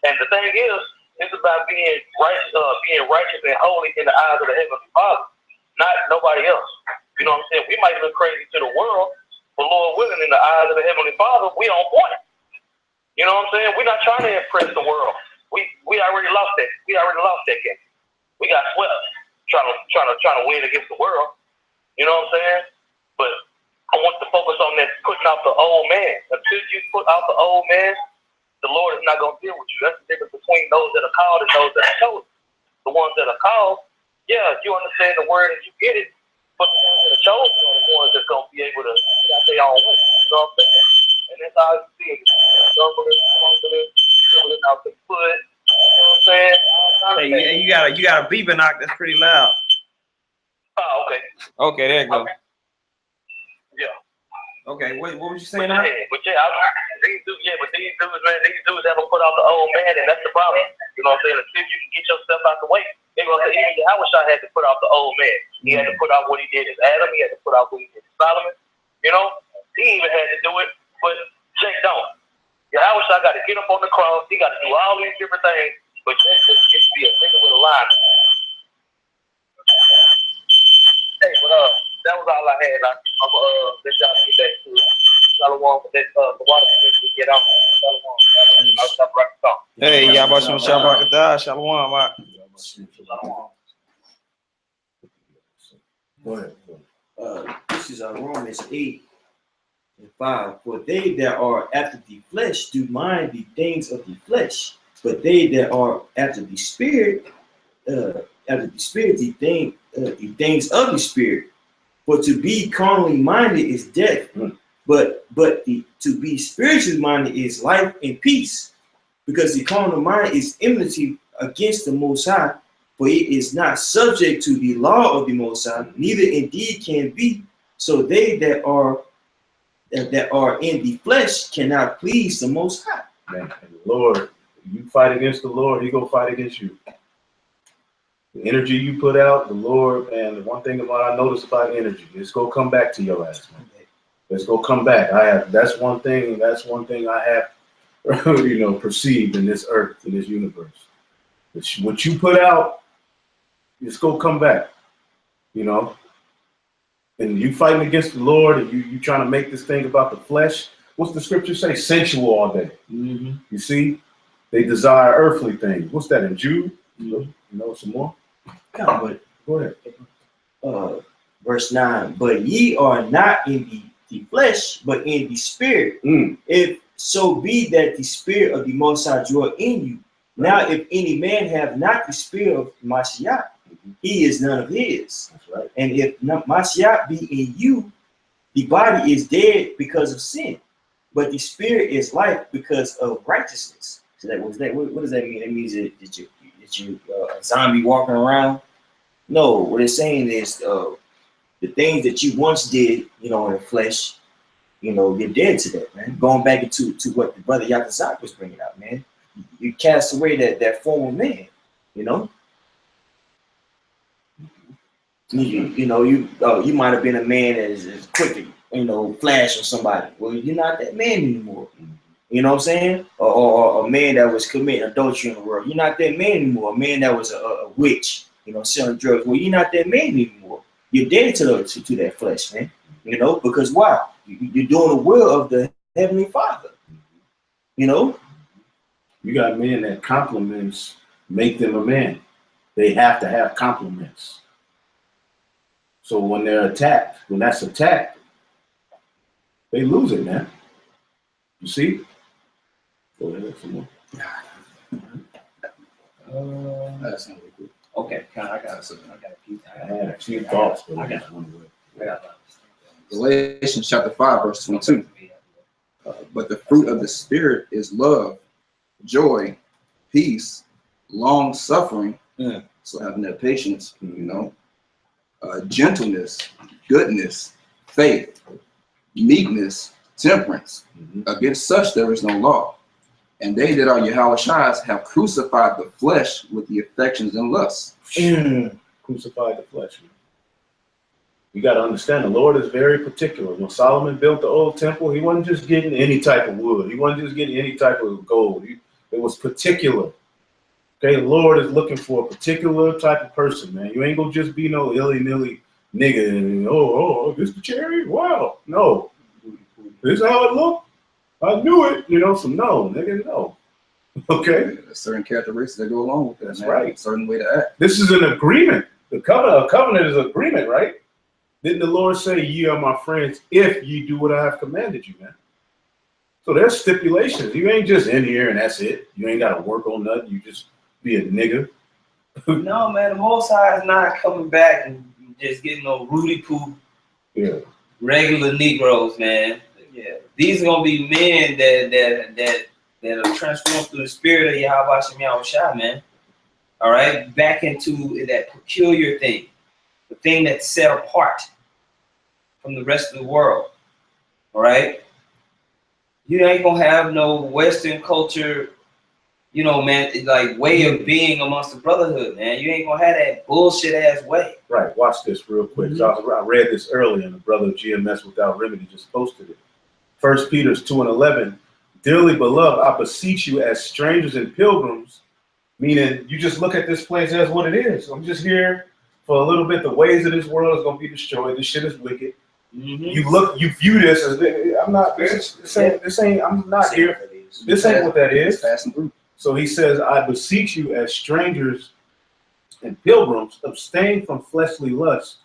And the thing is, it's about being righteous and holy in the eyes of the Heavenly Father, not nobody else. You know what I'm saying? We might look crazy to the world, but Lord willing, in the eyes of the Heavenly Father, we on point. You know what I'm saying? We're not trying to impress the world. We already lost that. We already lost that game. We got swept trying to win against the world. You know what I'm saying? But I want to focus on that, putting out the old man. Until you put out the old man, the Lord is not going to deal with you. That's the difference between those that are called and those that are chosen. The ones that are called, yeah, you understand the word and you get it, but the ones that are chosen are the ones that's going to be able to get out their own way. You know what I'm saying? And that's how you see it. Stumbling out the foot. You know what I'm saying? Hey, you got a beeping knock that's pretty loud. Oh, okay. Okay, there you go. Okay. Yeah. Okay, what was you saying now? But these dudes, man, these dudes haven't put out the old man, and that's the problem. You know what I'm saying? Until you can get yourself out the way. They're gonna say even Yahushua had to put out the old man. He had to put out what he did as Adam. He had to put out what he did as Solomon. You know, he even had to do it, but Jake don't. Yahushua got to get up on the cross. He got to do all these different things, but Jake just gets to be a nigga with a line. Hey, but that was all I had. I'm let y'all get back to it. Shalom, the water we get out. Shalom. I'll stop right now. Hey, Yabashim Shabbat Shalom. Go ahead. This is Romans 8:5. For they that are after the flesh do mind the things of the flesh, but they that are after the spirit, the things of the spirit. For to be carnally minded is death, but to be spiritually minded is life and peace. Because the carnal mind is enmity against the Most High, for it is not subject to the law of the Most High, neither indeed can be. So they that are in the flesh cannot please the Most High. Man, Lord, you fight against the Lord, he gonna fight against you. The energy you put out, the Lord, and the one thing about I noticed about energy, it's gonna come back to your ass, man. It's gonna come back. That's one thing I have perceived in this earth, in this universe. What you put out, it's gonna come back. You know, and you fighting against the Lord, and you trying to make this thing about the flesh. What's the scripture say? Sensual all day. Mm-hmm. You see, they desire earthly things. What's that in Jude? You know some more? But Go ahead. verse 9, but ye are not in the flesh, but in the spirit. If so be that the spirit of the Most High dwell in you. Now, if any man have not the spirit of Mashiach, he is none of his. That's right. And if Mashiach be in you, the body is dead because of sin, but the spirit is life because of righteousness. So that was that. What does that mean? That means that you a zombie walking around. No, what it's saying is the things that you once did, in the flesh, you're dead to that, man. Going back into what the brother Yakazak was bringing out, man. You cast away that former man, You might have been a man that is quick to, flash on somebody. Well, you're not that man anymore. You know what I'm saying? Or a man that was committing adultery in the world. You're not that man anymore. A man that was a witch, selling drugs. Well, you're not that man anymore. You're dead to that flesh, man. Because why? You're doing the will of the Heavenly Father. You got men that compliments make them a man. They have to have compliments. So when they're attacked, when that's attacked, they lose it, man. You see? Go ahead, some more. That's not really good. Okay, I got a few thoughts, but I got Galatians chapter 5, verse 22. But the fruit of the Spirit is love, joy, peace, long suffering. So having that patience, gentleness, goodness, faith, meekness, temperance. Against such there is no law. And they that are Yahushai's have crucified the flesh with the affections and lusts. Crucified the flesh. Man. You got to understand, the Lord is very particular. When Solomon built the old temple, he wasn't just getting any type of wood. He wasn't just getting any type of gold. It was particular. Okay, the Lord is looking for a particular type of person, man. You ain't gonna just be no illy-nilly nigga and this the cherry? Wow. No. This is how it looked. I knew it. No, nigga, no. Okay. There's certain characteristics that go along with that. That's man. right. A certain way to act. This is an agreement. A covenant is an agreement, right? Didn't the Lord say, ye are my friends if ye do what I have commanded you, man? So there's stipulations. You ain't just in here and that's it. You ain't got to work on nothing. You just be a nigga. No, man, the Most High is not coming back and just getting no Rudy Poo. Yeah. Regular Negroes, man. Yeah. These are gonna be men that are transformed through the spirit of Yahweh Shem Yahushua, man. All right, back into that peculiar thing, the thing that's set apart from the rest of the world. All right, you ain't gonna have no Western culture, man, like way of being amongst the brotherhood, man. You ain't gonna have that bullshit ass way. Right. Watch this real quick. I read this earlier, and the brother GMS Without Remedy just posted it. 1 Peter 2:11. Dearly beloved, I beseech you as strangers and pilgrims, meaning you just look at this place as what it is. I'm just here for a little bit. The ways of this world is gonna be destroyed. This shit is wicked. You view this as I'm not. This ain't. I'm not here. This ain't what that is. Passing through. So he says, I beseech you as strangers and pilgrims, abstain from fleshly lusts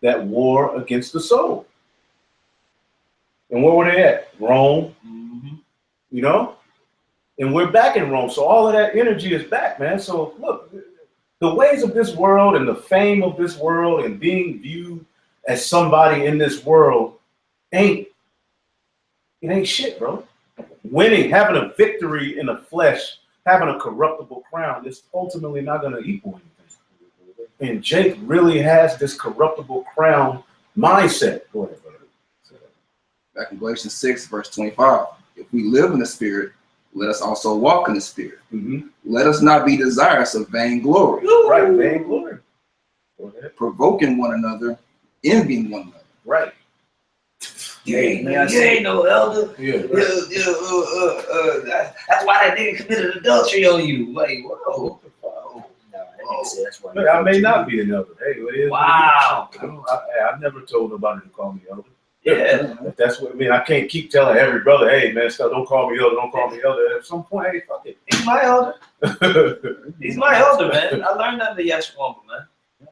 that war against the soul. And where were they at? Rome. And we're back in Rome. So all of that energy is back, man. So look, the ways of this world and the fame of this world and being viewed as somebody in this world ain't shit, bro. Winning, having a victory in the flesh, having a corruptible crown, is ultimately not going to equal anything. And Jake really has this corruptible crown mindset. Go ahead, brother. Back in Galatians 6, verse 25. If we live in the Spirit, let us also walk in the Spirit. Let us not be desirous of vainglory. Right, vainglory. Go ahead. Provoking one another, envying one another. Right. You ain't no elder. Yeah. That's why that nigga committed adultery on you. Like, whoa. said that's why. Look, I may not be an elder. Hey, what is? Wow. I never told nobody to call me elder. Yeah. If that's what I mean. I can't keep telling every brother, hey man, stop, don't call me elder, don't call me elder. At some point, hey, fuck it. He's my elder. He's my elder, man. I learned that in the Yeshua, man.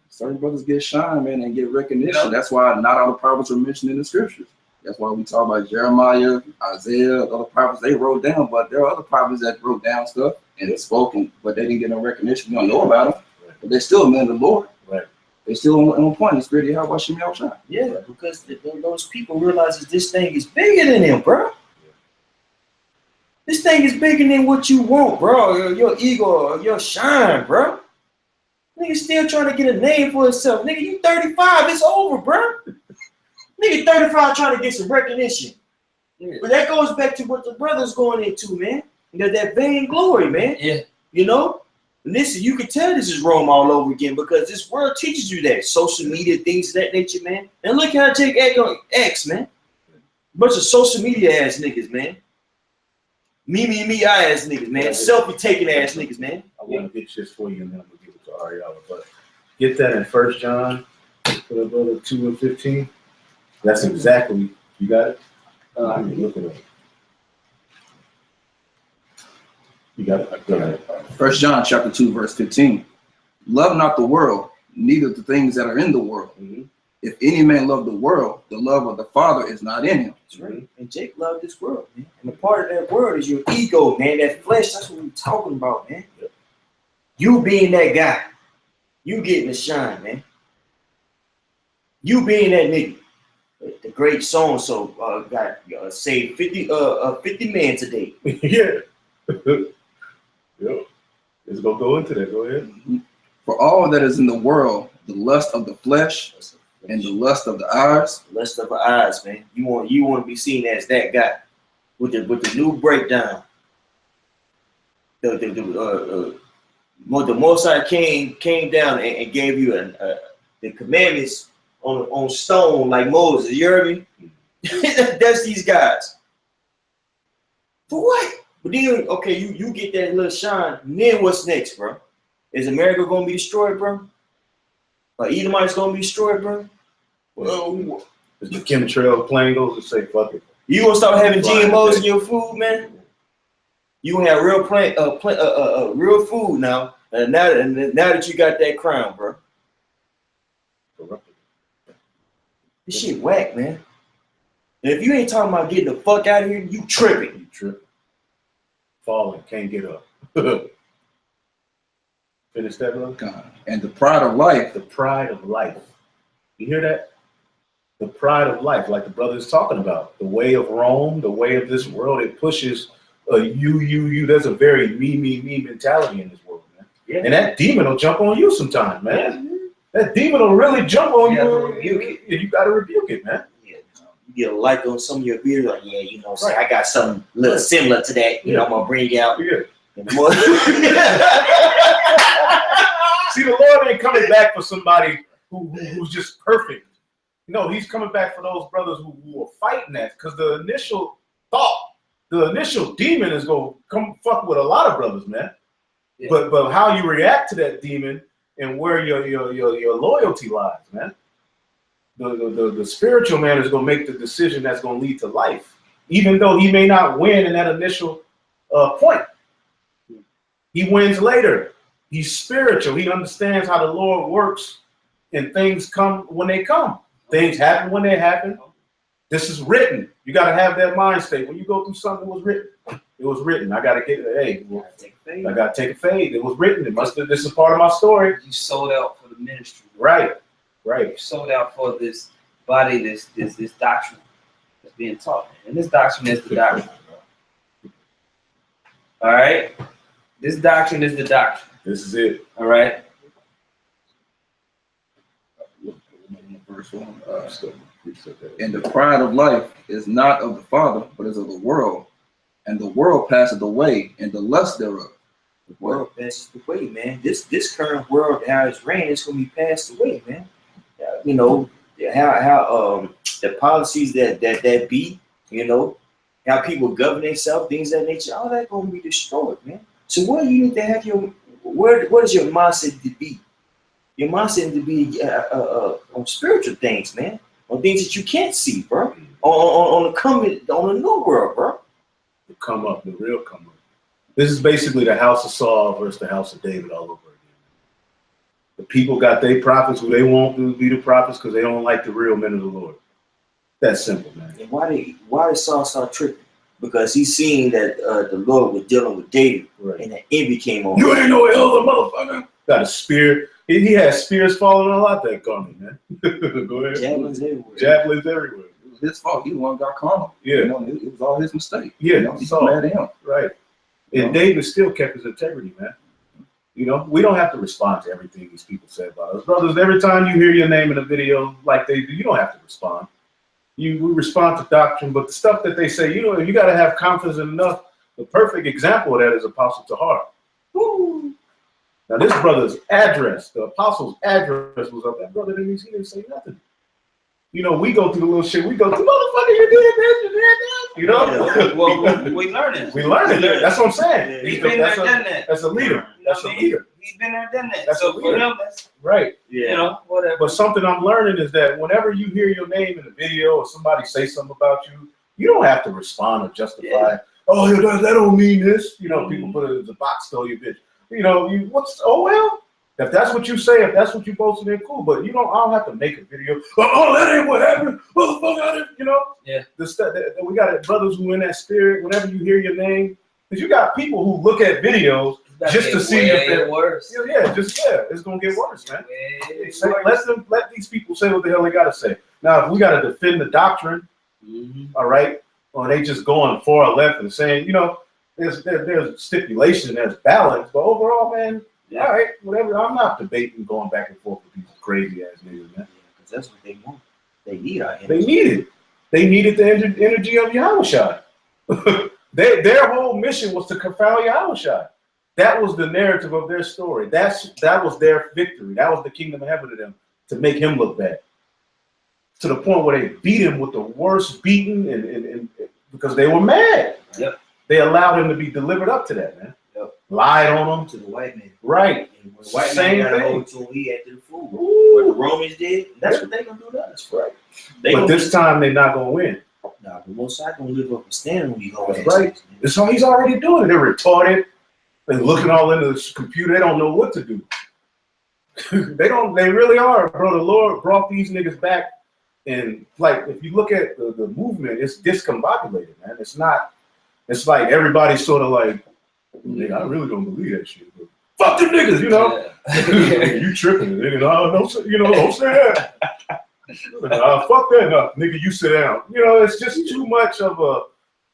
Certain brothers get shine, man, and get recognition. You know? That's why not all the prophets are mentioned in the scriptures. That's why we talk about Jeremiah, Isaiah, other prophets they wrote down, but there are other prophets that wrote down stuff and spoken, but they didn't get no recognition. We don't know about them, but they still men of the Lord. Right. They still on point. It's pretty how about Shimei Shai. Yeah, because those people realize that this thing is bigger than them, bro. This thing is bigger than what you want, bro. Your ego or your shine, bro. Nigga still trying to get a name for himself. Nigga, you 35, it's over, bro. Nigga 35 trying to get some recognition. Yeah. But that goes back to what the brother's going into, man. That vain glory, man. Yeah. You know? And this, you can tell this is Rome all over again because this world teaches you that. Social media, things of that nature, man. And look how Jake X, man. Bunch of social media ass niggas, man. Me, I ass niggas, man. Selfie taking ass niggas, man. I want to get this for you and then I'm gonna give it to Ariella. But get that in 1 John for the brother 2:15. That's exactly, you got it? I'm looking at it. You got it? Go ahead. 1 John chapter 2, verse 15. Love not the world, neither the things that are in the world. Mm-hmm. If any man love the world, the love of the Father is not in him. That's right. And Jake loved this world, man. And a part of that world is your ego, man. That flesh, that's what we're talking about, man. Yep. You being that guy. You getting the shine, man. You being that nigga. The great so-and-so got saved 50 men today. Yeah. Yep. Let's go into that. Go ahead. For all that is in the world, the lust of the flesh and the lust of the eyes. Lust of our eyes, man. You want to be seen as that guy with the new breakdown. The Most High came down and gave you the commandments on stone like Moses. You heard me? That's these guys. For what? But then, okay, you get that little shine. And then what's next, bro? Is America gonna be destroyed, bro? Like Edomites gonna be destroyed, bro? Well, Is the chemtrail plane goes to say fuck it? you gonna start having GMOs in your food, man? You gonna have real real food now. And now that you got that crown, bro. This shit whack, man. And if you ain't talking about getting the fuck out of here, you tripping. You tripping. Falling, can't get up. Finish that, brother? God. And the pride of life. The pride of life. You hear that? The pride of life, like the brother is talking about. The way of Rome, the way of this world, it pushes you. There's a very me mentality in this world, man. Yeah. And that demon will jump on you sometime, man. Yeah. That demon will really jump on you. You gotta rebuke it, man. Yeah. You get a like on some of your videos, like, yeah, you know, say I got something a little similar to that. You know, I'm gonna bring you out. Yeah. More. See, the Lord ain't coming back for somebody who's just perfect. No, he's coming back for those brothers who are fighting that, because the initial thought, the initial demon is going to come fuck with a lot of brothers, man. Yeah. But how you react to that demon and where your loyalty lies, man. The spiritual man is going to make the decision that's going to lead to life, even though he may not win in that initial point. He wins later. He's spiritual. He understands how the Lord works, and things come when they come. Things happen when they happen. This is written. You got to have that mind state. When you go through something that was written, it was written. I got to get it. Hey, I got to take a fade. It was written. This is part of my story. You sold out for the ministry. Right. You sold out for this body, this doctrine that's being taught. And this doctrine is the doctrine. All right? This doctrine is the doctrine. This is it. All right? Verse 1. And the pride of life is not of the Father, but is of the world. And the world passeth away, and the lust thereof. The world passes away, man. This current world, how it's reigning, it's gonna be passed away, man. You know how the policies that be, you know, how people govern themselves, things of that nature, all that gonna be destroyed, man. So what you need to have What is your mindset to be? Your mindset to be on spiritual things, man. On things that you can't see, bro. On the new world, bro. The come up, the real come up. This is basically the house of Saul versus the house of David all over again. The people got their prophets who they want to be the prophets because they don't like the real men of the Lord. That's simple, man. And why did Saul start tripping? Because he seen that the Lord was dealing with David, Right. and that envy came on. You ain't no elder, motherfucker. Got a spear. He had spears falling all out that Carnal, man. Go ahead. Javelins everywhere. Javelins everywhere. It was his fault. He the one got carnal. Yeah. You know, it was all his mistake. Yeah, You know, he Saul. mad at him. Right. And David still kept his integrity, man. You know, we don't have to respond to everything these people say about us. Brothers, every time you hear your name in a video like they do, you don't have to respond. We respond to doctrine, but the stuff that they say, you know, you got to have confidence enough. The perfect example of that is Apostle Tahar. Woo. Now, this brother's address, the apostle's address was up. That brother he didn't say nothing. You know, we go through the little shit. We go through, motherfucker, you did this, you did that. You know? Yeah. Well, we learning. We learned it. That's what I'm saying. He's been there, done that. That's a leader. That's a leader. He's been there, done that. That's so a for leader. him, that's, Right. you know, whatever. But something I'm learning is that whenever you hear your name in a video or somebody say something about you, you don't have to respond or justify. Yeah. Oh, that don't mean this. You know, people put it as a box, stole your bitch. You know, oh well. If that's what you say, if that's what you posted, then cool. But you don't. I don't have to make a video. Oh, that ain't what happened. Motherfucker, you know. Yeah. The stuff that we got brothers who in that spirit. Whenever you hear your name, because you got people who look at videos just to see if they're worse. Yeah, it's gonna get worse, man. Worse. Let these people say what the hell they gotta say. Now, if we gotta defend the doctrine, all right, or they just going far left and saying, you know, there's stipulation, there's balance, but overall, man. Yeah. All right, whatever. I'm not debating going back and forth with these crazy ass niggas, man. Because that's what they want. They need our energy. They need it. They needed the energy of Yahushua. Their whole mission was to confound Yahushua. That was the narrative of their story. That was their victory. That was the kingdom of heaven to them, to make him look bad. To the point where they beat him with the worst beating, and because they were mad. Yep. They allowed him to be delivered up to that, man. Yep. Lied on him. To the white man. Right. And when the white Same man got thing. hold to him, he acted a fool. Ooh. What the Romans did, that's what they gonna do to us. Right. They But gonna this time they're not gonna win. Nah, the most I gonna live up and stand on these whole That's ass right. niggas, man. It's all he's already doing. They're retarded. They're looking all into the computer. They don't know what to do. They really are, bro. The Lord brought these niggas back. And like, if you look at the movement, it's discombobulated, man. It's not, it's like everybody's sort of like, nigga, I really don't believe that shit. But fuck them niggas, you know? Yeah. You tripping, nigga. No, don't say that. Fuck that, no. Nigga, you sit down. You know, it's just too much of a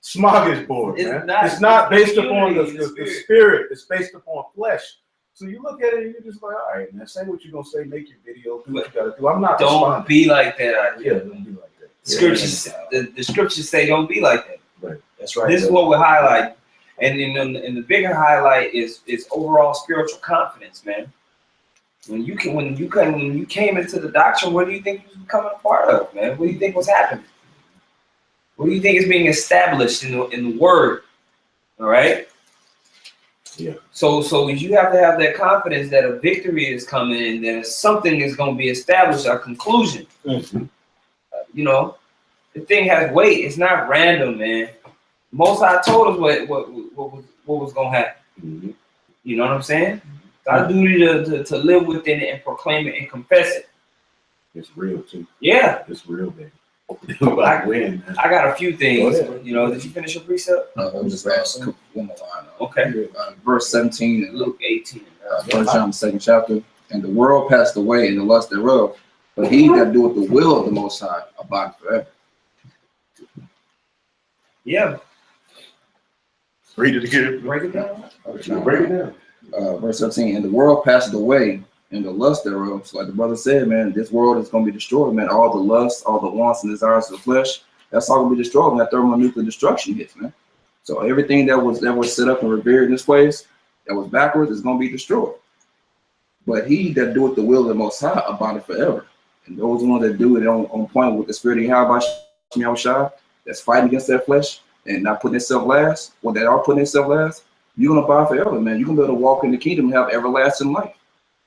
smorgasbord, man. It's not based upon the spirit. It's based upon flesh. So you look at it and you're just like, all right, man, say what you're going to say, make your video, do what you got to do. I'm not Don't responding. be like that. Yeah, don't be like that. Scriptures, the scriptures say don't be like that. Right. That's right. This is what we highlight. And in the bigger highlight is overall spiritual confidence, man. When you came into the doctrine, what do you think you was becoming a part of, man? What do you think was happening? What do you think is being established in the word? All right. Yeah. So you have to have that confidence that a victory is coming and that something is going to be established, a conclusion. Mm-hmm. You know, the thing has weight. It's not random, man. Most High told us what was going to happen. Mm-hmm. You know what I'm saying? It's our duty to live within it and proclaim it and confess it. It's real, too. Yeah. It's real, baby. Like when, man. I got a few things. Go ahead. You know, did you finish your precept? I'm just asking one more line. Okay. Verse 17. Luke 18. 1 John, the 2nd chapter. And the world passed away and the lust thereof, but he that doeth the will of the Most High abide forever. Yeah. Read it again. Break it down. Break it down. Verse 17. And the world passed away and the lust thereof. So like the brother said, man, this world is going to be destroyed, man. All the lust, all the wants and desires of the flesh, that's all going to be destroyed when that thermonuclear destruction hits, man. So everything that was set up and revered in this place that was backwards is going to be destroyed. But he that doeth the will of the Most High abideth forever. And those ones that do it on point with the spirit of Yahushua, that's fighting against their flesh and not putting itself last, when they are putting itself last, You're gonna abide forever, man. You're gonna be able to walk in the kingdom and have everlasting life.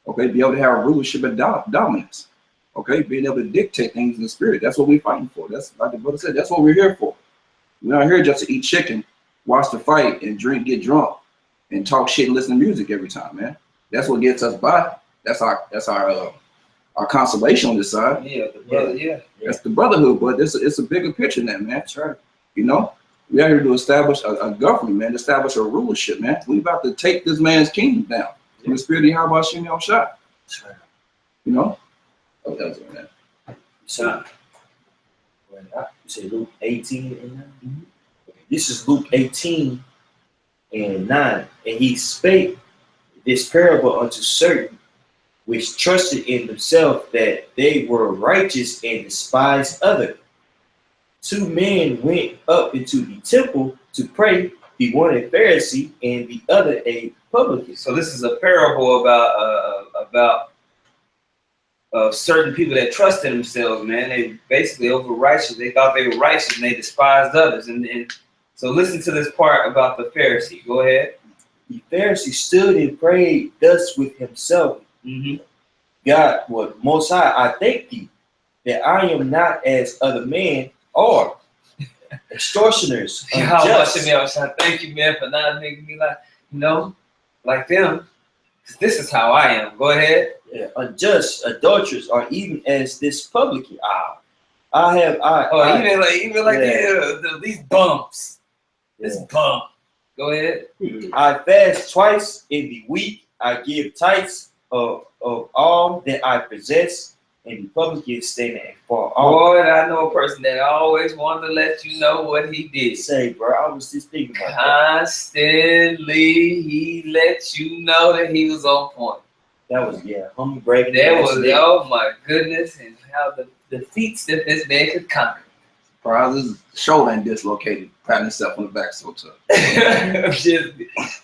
Okay, be able to have rulership and dominance. Okay, being able to dictate things in the spirit. That's what we're fighting for. That's like the brother said. That's what we're here for. We're not here just to eat chicken, watch the fight, and get drunk, and talk shit and listen to music every time, man. That's what gets us by. That's our consolation on this side. Yeah, the brother, yeah. That's the brotherhood, but it's a bigger picture than that, man. That's right. You know, we are here to establish a government, man, establish a rulership, man. We about to take this man's kingdom down. In the spirit of Yahweh Shem Shah. That's right. You know? Oh, that was it, man. So, you say Luke 18 and 9? This is Luke 18 and 9. And he spake this parable unto certain which trusted in themselves that they were righteous and despised others. 2 men went up into the temple to pray, the one a Pharisee and the other a publican. So this is a parable about certain people that trusted themselves, man. They basically over righteous. They thought they were righteous and they despised others. And so listen to this part about the Pharisee. Go ahead. The Pharisee stood and prayed thus with himself. God, what Most High, I thank thee that I am not as other men are, extortioners, unjust. I thank you, man, for not making me like them. This is how I am. Go ahead. Yeah, unjust, adulterers, or even as this publican. These bumps. This Yeah. bump. Go ahead. I fast twice in the week. I give tithes of all that I possess, and the publican standing for all. Boy, I know a person that always wanted to let you know what he did. Say, bro, I was just thinking about Constantly, he let you know that he was on point. that. That was humble breaking. That was, oh my goodness, and how the feats that this man could conquer. Probably his shoulder ain't dislocated, patting himself on the back so tough. Just,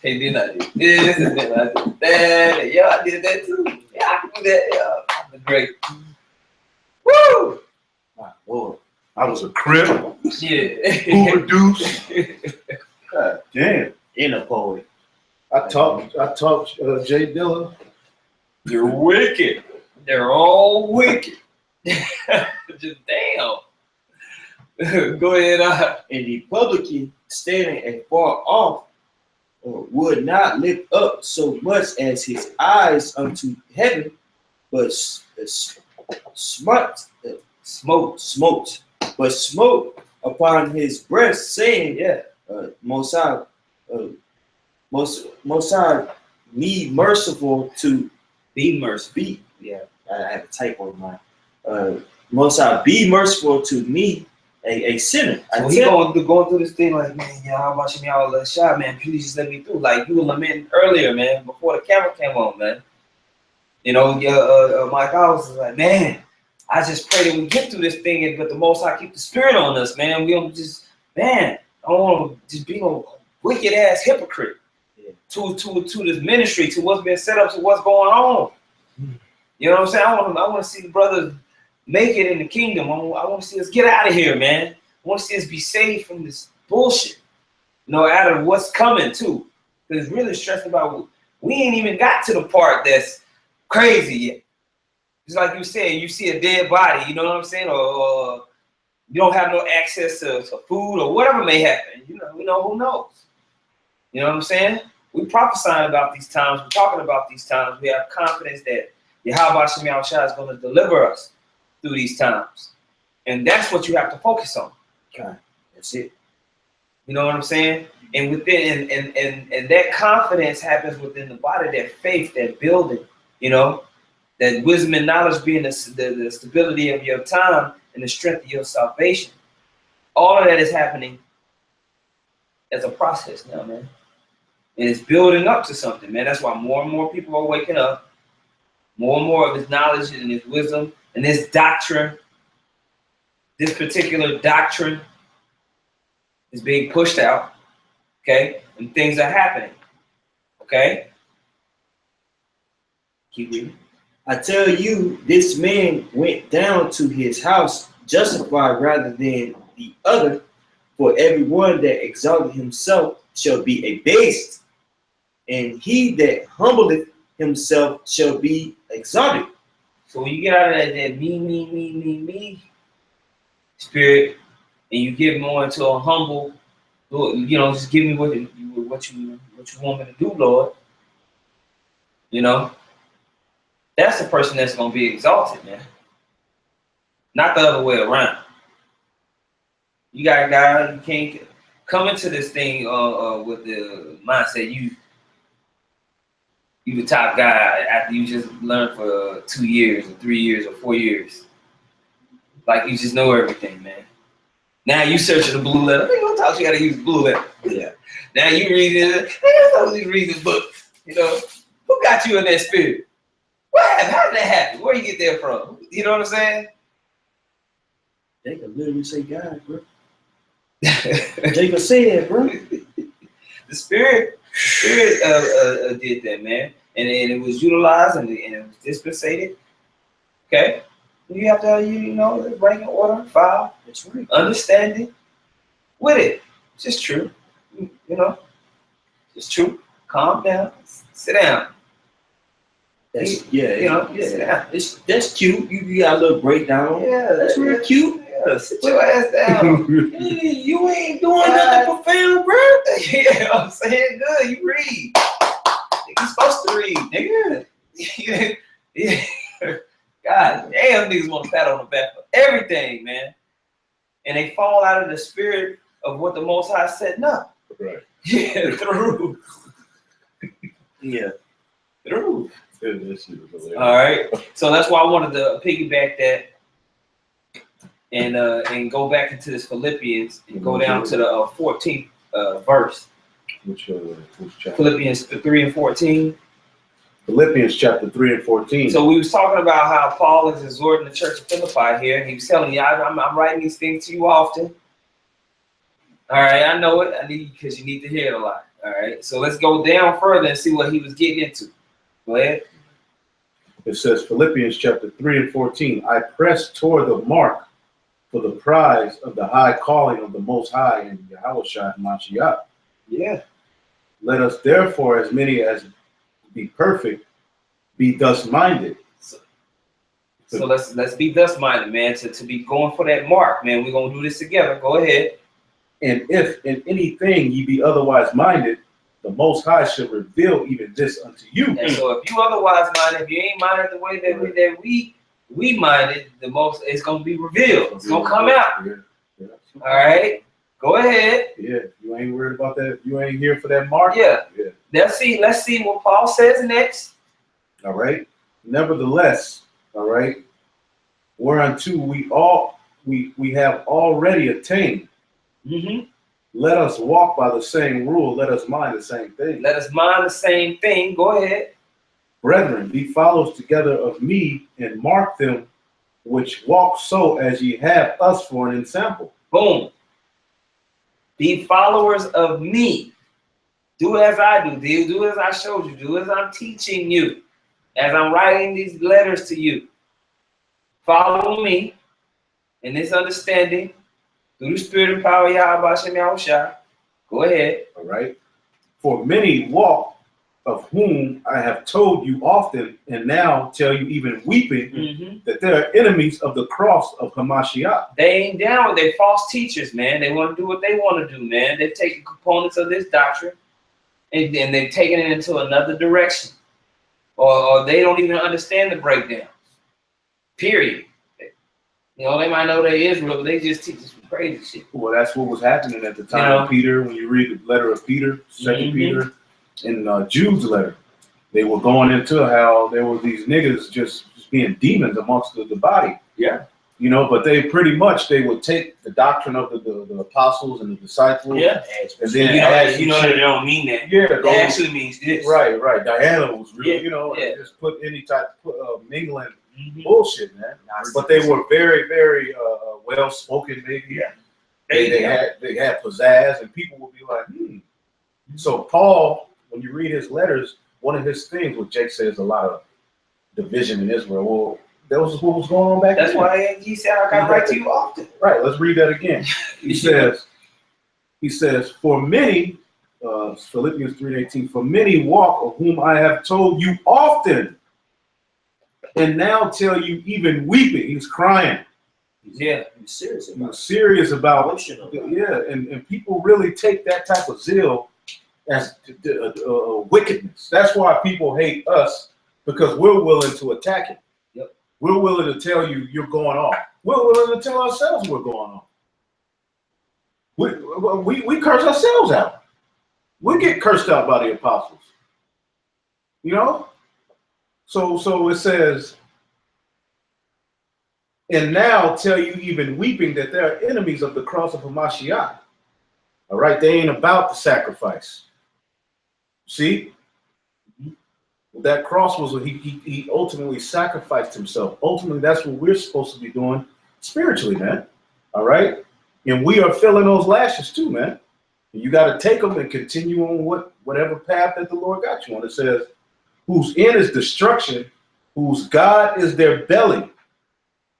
hey, then I did this, and then I did that, and yeah, I did that too. Yeah, I can do that. Yeah, I'm great. Woo! My Lord. I was a crip, Yeah. overdose. God, Damn. in a poet. I taught Jay Dilla. You're wicked. They're all wicked. Just damn. Go ahead. And the publican standing afar off would not lift up so much as his eyes unto heaven, but smote upon his breast, saying, Most High, be merciful to Be merciful. I have a typo in mine. Most High, be merciful to me, a sinner. So he going through this thing like, man, I'm watching me all the shot, man. Please just let me through. Like you were lamenting earlier, man, before the camera came on, man. You know, Mike House is like, man, I just pray that we get through this thing, but the Most High keep the spirit on us, man. We don't just, man, I don't want to just be a wicked ass hypocrite to this ministry, to what's been set up, to what's going on. You know what I'm saying? I want to see the brothers make it in the kingdom. I want to see us get out of here, man. I want to see us be saved from this bullshit. Out of what's coming too. Because really stressed about, we ain't even got to the part that's crazy yet. Just like you said, you see a dead body, you know what I'm saying? Or you don't have no access to food or whatever may happen. You know, who knows? You know what I'm saying? We prophesying about these times. We're talking about these times. We have confidence that Yahweh Shem Shah is going to deliver us through these times. And that's what you have to focus on. God, that's it. You know what I'm saying? And within and that confidence happens within the body, that faith, that building, that wisdom and knowledge being the stability of your time and the strength of your salvation. All of that is happening as a process now, man. And it's building up to something, man. That's why more and more people are waking up. More and more of his knowledge and his wisdom and this doctrine, this particular doctrine is being pushed out, okay? And things are happening, okay? Keep reading. I tell you, this man went down to his house justified rather than the other, for everyone that exalted himself shall be abased, and he that humbleth himself shall be exalted. So when you get out of that me spirit, and you get more into a humble, you know, just give me what you want me to do, Lord. You know, that's the person that's gonna be exalted, man. Not the other way around. You got a guy, you can't come into this thing with the mindset you the top guy after you just learned for 2 years or 3 years or 4 years. Like you just know everything, man. Now you searching the blue letter. Hey, don't talk, you gotta use the blue letter. Yeah. Now you reading it. Hey, I thought you reading this book. You know, who got you in that spirit? What happened? How did that happen? Where you get that from? You know what I'm saying? They could literally say God, bro. They could say it, bro. The spirit did that, man, and it was utilized and it was dispensated. Okay, you have to you know rank in order, file, That's right. understanding with it. It's just true, you know. It's true. Calm down, sit down. That's Sit down. That's cute. You got a little breakdown. Yeah, That's real cute. Yeah, sit your ass down. Hey, you ain't doing nothing profound, bro. Yeah, I'm saying good. You read. You're supposed to read, nigga. Yeah. God damn, niggas want to pat on the back for everything, man. And they fall out of the spirit of what the Most High setting up. Right. Yeah, through. Yeah. Through. Yeah, that shit was hilarious. All right. So that's why I wanted to piggyback that and go back into this Philippians and go down to the 14th verse. Which chapter? Philippians 3 and 14. Philippians chapter 3 and 14. So we was talking about how Paul is exhorting the church of Philippi here. He was telling you, I'm writing these things to you often. All right, I know it. I need because you need to hear it a lot. All right, so let's go down further and see what he was getting into. Go ahead. It says Philippians chapter 3 and 14. I press toward the mark for the prize of the high calling of the Most High in Yahushua Mashiach. Yeah. Let us therefore, as many as be perfect, be thus minded. So let's be thus minded, man. To be going for that mark, man. We're gonna do this together. Go ahead. And if in anything ye be otherwise minded, the Most High shall reveal even this unto you. And so if you otherwise minded, if you ain't minded the way that we minded, the most it's gonna be revealed. It's gonna come out. Yeah. All right. Go ahead. Yeah, you ain't worried about that. You ain't here for that mark. Yeah. Yeah. Let's see what Paul says next. All right. Nevertheless, all right, whereunto we have already attained. Mm-hmm. Let us walk by the same rule. Let us mind the same thing. Let us mind the same thing. Go ahead. Brethren, be followers together of me, and mark them which walk so as ye have us for an ensample. Boom. Be followers of me. Do as I do. Do as I showed you. Do as I'm teaching you. As I'm writing these letters to you. Follow me in this understanding through the spirit and power of Yahweh Hashem Yahushua. Go ahead. All right. For many walk, of whom I have told you often, and now tell you even weeping, that they are enemies of the cross of Hamashiach. They ain't down with their false teachers, man. They want to do what they want to do, man. They've taken components of this doctrine and they've taken it into another direction. Or they don't even understand the breakdowns. Period. You know, they might know they're Israel, but they just teach some crazy shit. Well, that's what was happening at the time of Peter. When you read the letter of Peter, 2 Peter, and Jude's letter, they were going into how there were these niggas just being demons amongst the body. Yeah. You know, but they pretty much, they would take the doctrine of the apostles and the disciples. Yeah. And then you know they don't mean that. Yeah. It actually means this. Right. Diana was really, just put any type of mingling bullshit, man. But they were very, very well spoken, maybe. Yeah. They had pizzazz, and people would be like, So Paul, when you read his letters, one of his things, what Jake says, a lot of division in Israel. Well, that was what was going on back then. That's why he said I got write to you often. Right. Let's read that again. He says, for many Philippians 3:18, for many walk, of whom I have told you often, and now tell you even weeping. He's crying. Yeah. He's serious He about was serious about emotional. yeah, and people really take that type of zeal as wickedness. That's why people hate us, because we're willing to attack it. Yep. We're willing to tell you you're going off. We're willing to tell ourselves we're going off. We curse ourselves out. We get cursed out by the apostles. You know? So it says, and now tell you even weeping that there are enemies of the cross of Hamashiach. All right, they ain't about the sacrifice. See? That cross was he ultimately sacrificed himself. Ultimately, that's what we're supposed to be doing spiritually, man. All right? And we are feeling those lashes too, man. And you got to take them and continue on whatever path that the Lord got you on. It says, whose end is destruction, whose God is their belly.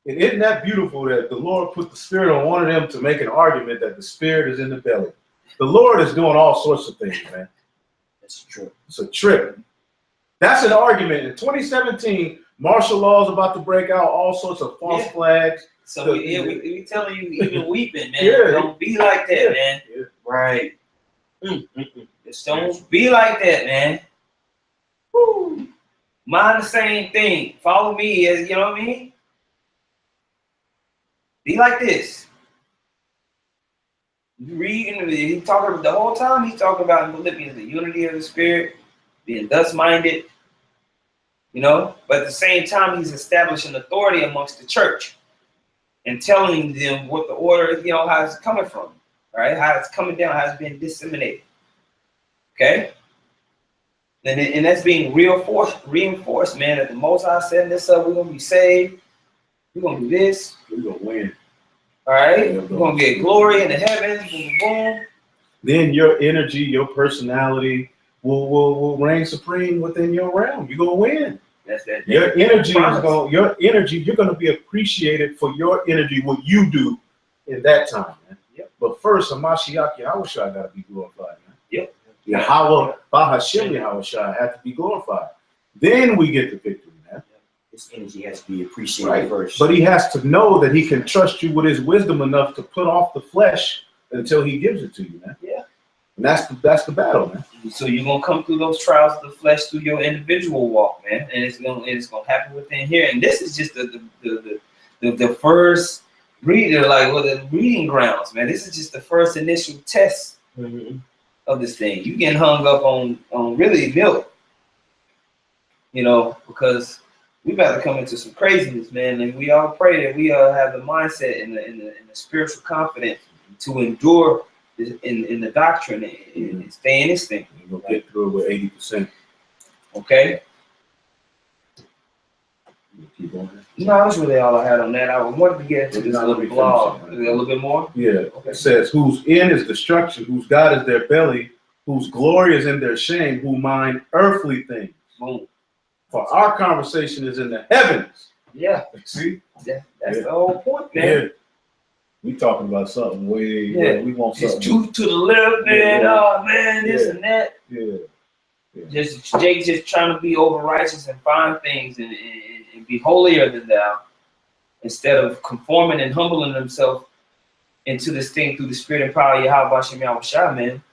And isn't that beautiful that the Lord put the Spirit on one of them to make an argument that the Spirit is in the belly? The Lord is doing all sorts of things, man. That's true. It's a trip. That's an argument. In 2017, martial law is about to break out, all sorts of false flags. So we telling you, even weeping, man. Yeah. Don't be like that, man. Yeah. Right. Just don't be like that, man. Woo. Mind the same thing. Follow me, as you know what I mean. Be like this. You read, he talking the whole time. He's talking about in Philippians the unity of the Spirit, being thus minded. You know, but at the same time, he's establishing authority amongst the church and telling them what the order, you know, how it's coming from, right? How it's coming down, how it's been disseminated. Okay? And that's being reinforced, man, that the Most High setting this up. We're going to be saved. We're going to do this. We're going to win. All right? We're going to get glory in the heavens. Boom, boom. Then your energy, your personality will reign supreme within your realm. You're going to win. That's that. Your energy you're going to be appreciated for your energy, what you do in that time, man. Yep. But first, Hamashiach Yahushua got to be glorified, man. Yep. Yahweh, Bahashem Yahushua have to be glorified. Then we get the victory, man. His energy has to be appreciated Right. first. But he has to know that he can trust you with his wisdom enough to put off the flesh until he gives it to you, man. Yeah. And that's the battle, man. So you're gonna come through those trials of the flesh through your individual walk, man, and it's gonna happen within here. And this is just the first reading, like the reading grounds, man. This is just the first initial test of this thing. You getting hung up on really milk, you know, because we about to come into some craziness, man. And we all pray that we have the mindset and the spiritual confidence to endure in the doctrine and stay in this thing. We're gonna get through it with 80%. Okay. Keep on. No, that's really all I had on that. I wanted to get into this Not little really blog. finishing, A little bit more? Yeah. Okay. It says, whose end is destruction, whose God is their belly, whose glory is in their shame, who mind earthly things. Boom. For our conversation is in the heavens. Yeah. See? That's the whole point, man. Yeah. We talking about something way. Yeah. We want It's something. to the left, man. Yeah. Oh, man, this and that. Yeah. Jake just trying to be over righteous and find things and be holier than thou, instead of conforming and humbling himself into this thing through the spirit and power of Yahweh Bashem Yahushua, man.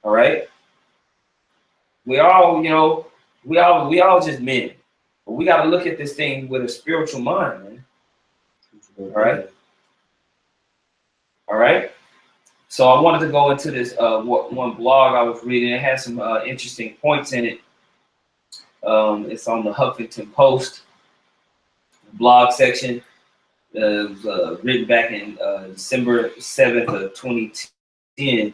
All right. We all, you know, we all just men, but we got to look at this thing with a spiritual mind, man. All right. All right. So I wanted to go into this one blog I was reading. It had some interesting points in it. It's on the Huffington Post blog section. It was written back in December 7th of 2010.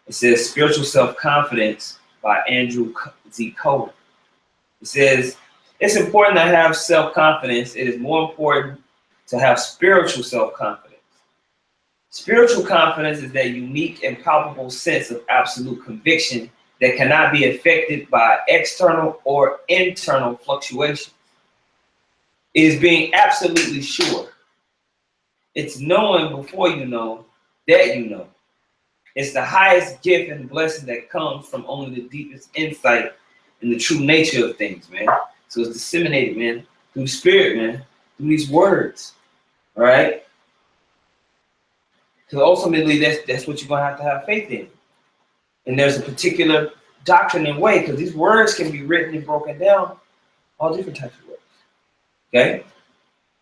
It says Spiritual Self-Confidence by Andrew Z. Cohen. It says, it's important to have self-confidence. It is more important to have spiritual self-confidence. Spiritual confidence is that unique and palpable sense of absolute conviction that cannot be affected by external or internal fluctuations. It is being absolutely sure. It's knowing before you know that you know. It's the highest gift and blessing that comes from only the deepest insight in the true nature of things, man. So it's disseminated, man, through spirit, man, through these words. All right? Because ultimately, that's what you're going to have faith in. And there's a particular doctrine and way, because these words can be written and broken down all different types of ways. Okay?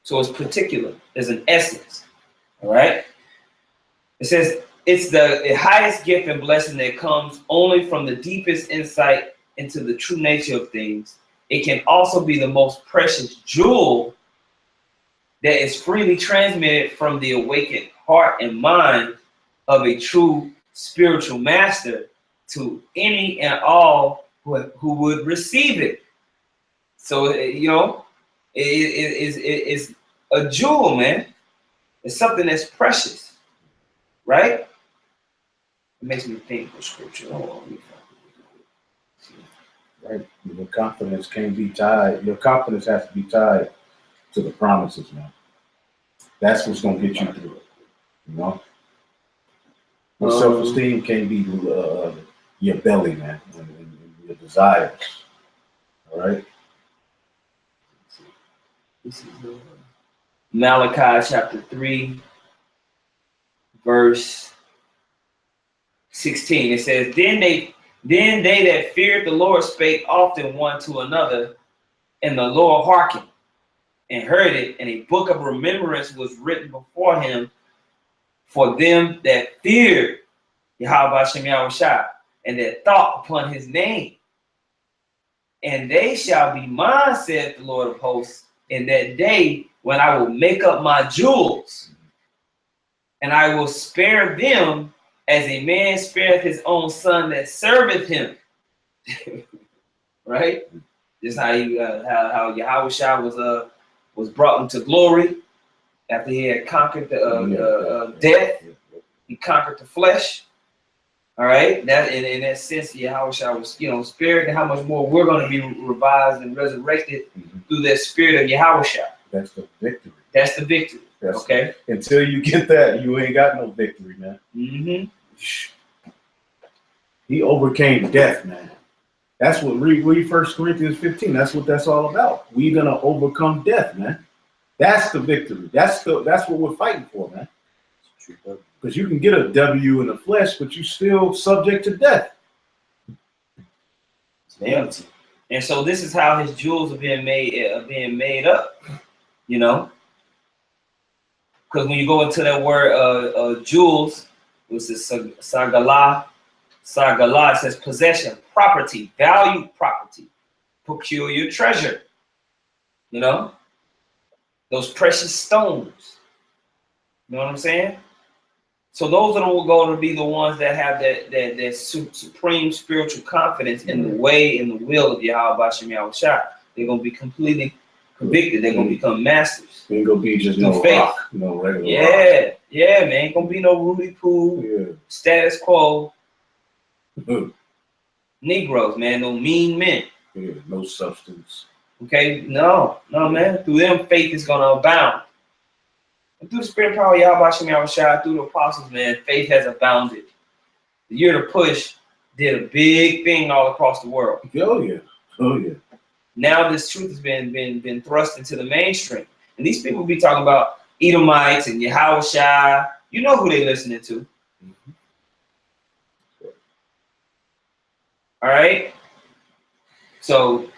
So it's particular. There's an essence. All right? It says, it's the highest gift and blessing that comes only from the deepest insight into the true nature of things. It can also be the most precious jewel that is freely transmitted from the awakened heart and mind of a true spiritual master to any and all who would receive it. So, you know, it's a jewel, man. It's something that's precious, right? It makes me think of scripture. Right. Your confidence can't be tied. Your confidence has to be tied to the promises, man. That's what's going to get you through it. You know? Your self-esteem can't be your belly, man, and your desires. All right? This is Malachi chapter 3, verse 16. It says, Then they that feared the Lord spake often one to another, and the Lord hearkened and heard it, and a book of remembrance was written before him for them that feared Yahweh Shem Yahushua, and that thought upon his name. And they shall be mine, saith the Lord of hosts, in that day when I will make up my jewels, and I will spare them as a man spareth his own son that serveth him. Right? This is how Yahushua was brought into glory after he had conquered the death. He conquered the flesh. All right, that in that sense, Yahushua was, spared, and how much more we're going to be revised and resurrected through that spirit of Yahushua. That's the victory. That's the victory. Okay. Until you get that, you ain't got no victory, man. He overcame death, man. That's what read 1 Corinthians 15. That's what that's all about. We're gonna overcome death, man. That's the victory. That's what we're fighting for, man. Because you can get a W in the flesh, but you're still subject to death. Yeah. And so this is how his jewels are being made up, you know. Because when you go into that word jewels, which is sagala, it says possession, property, valued property, peculiar treasure. You know, those precious stones. You know what I'm saying? So those are going to be the ones that have that supreme spiritual confidence in the way and the will of Yahweh Shem Yahushua. They're going to be completely convicted. They're going to become masters. Ain't going to be just no faith. Rock, no regular rock. Yeah, man. Ain't going to be no Rudy Poo, status quo. Negroes, man. No mean men. Yeah, no substance. Okay? No, man. Through them, faith is going to abound. Through the spirit power of Yahweh Shem Yahushua, through the apostles, man, faith has abounded. The year to push did a big thing all across the world. Oh yeah. Now this truth has been thrust into the mainstream, and these people be talking about Edomites and Yahushua. You know who they listening to. All right. So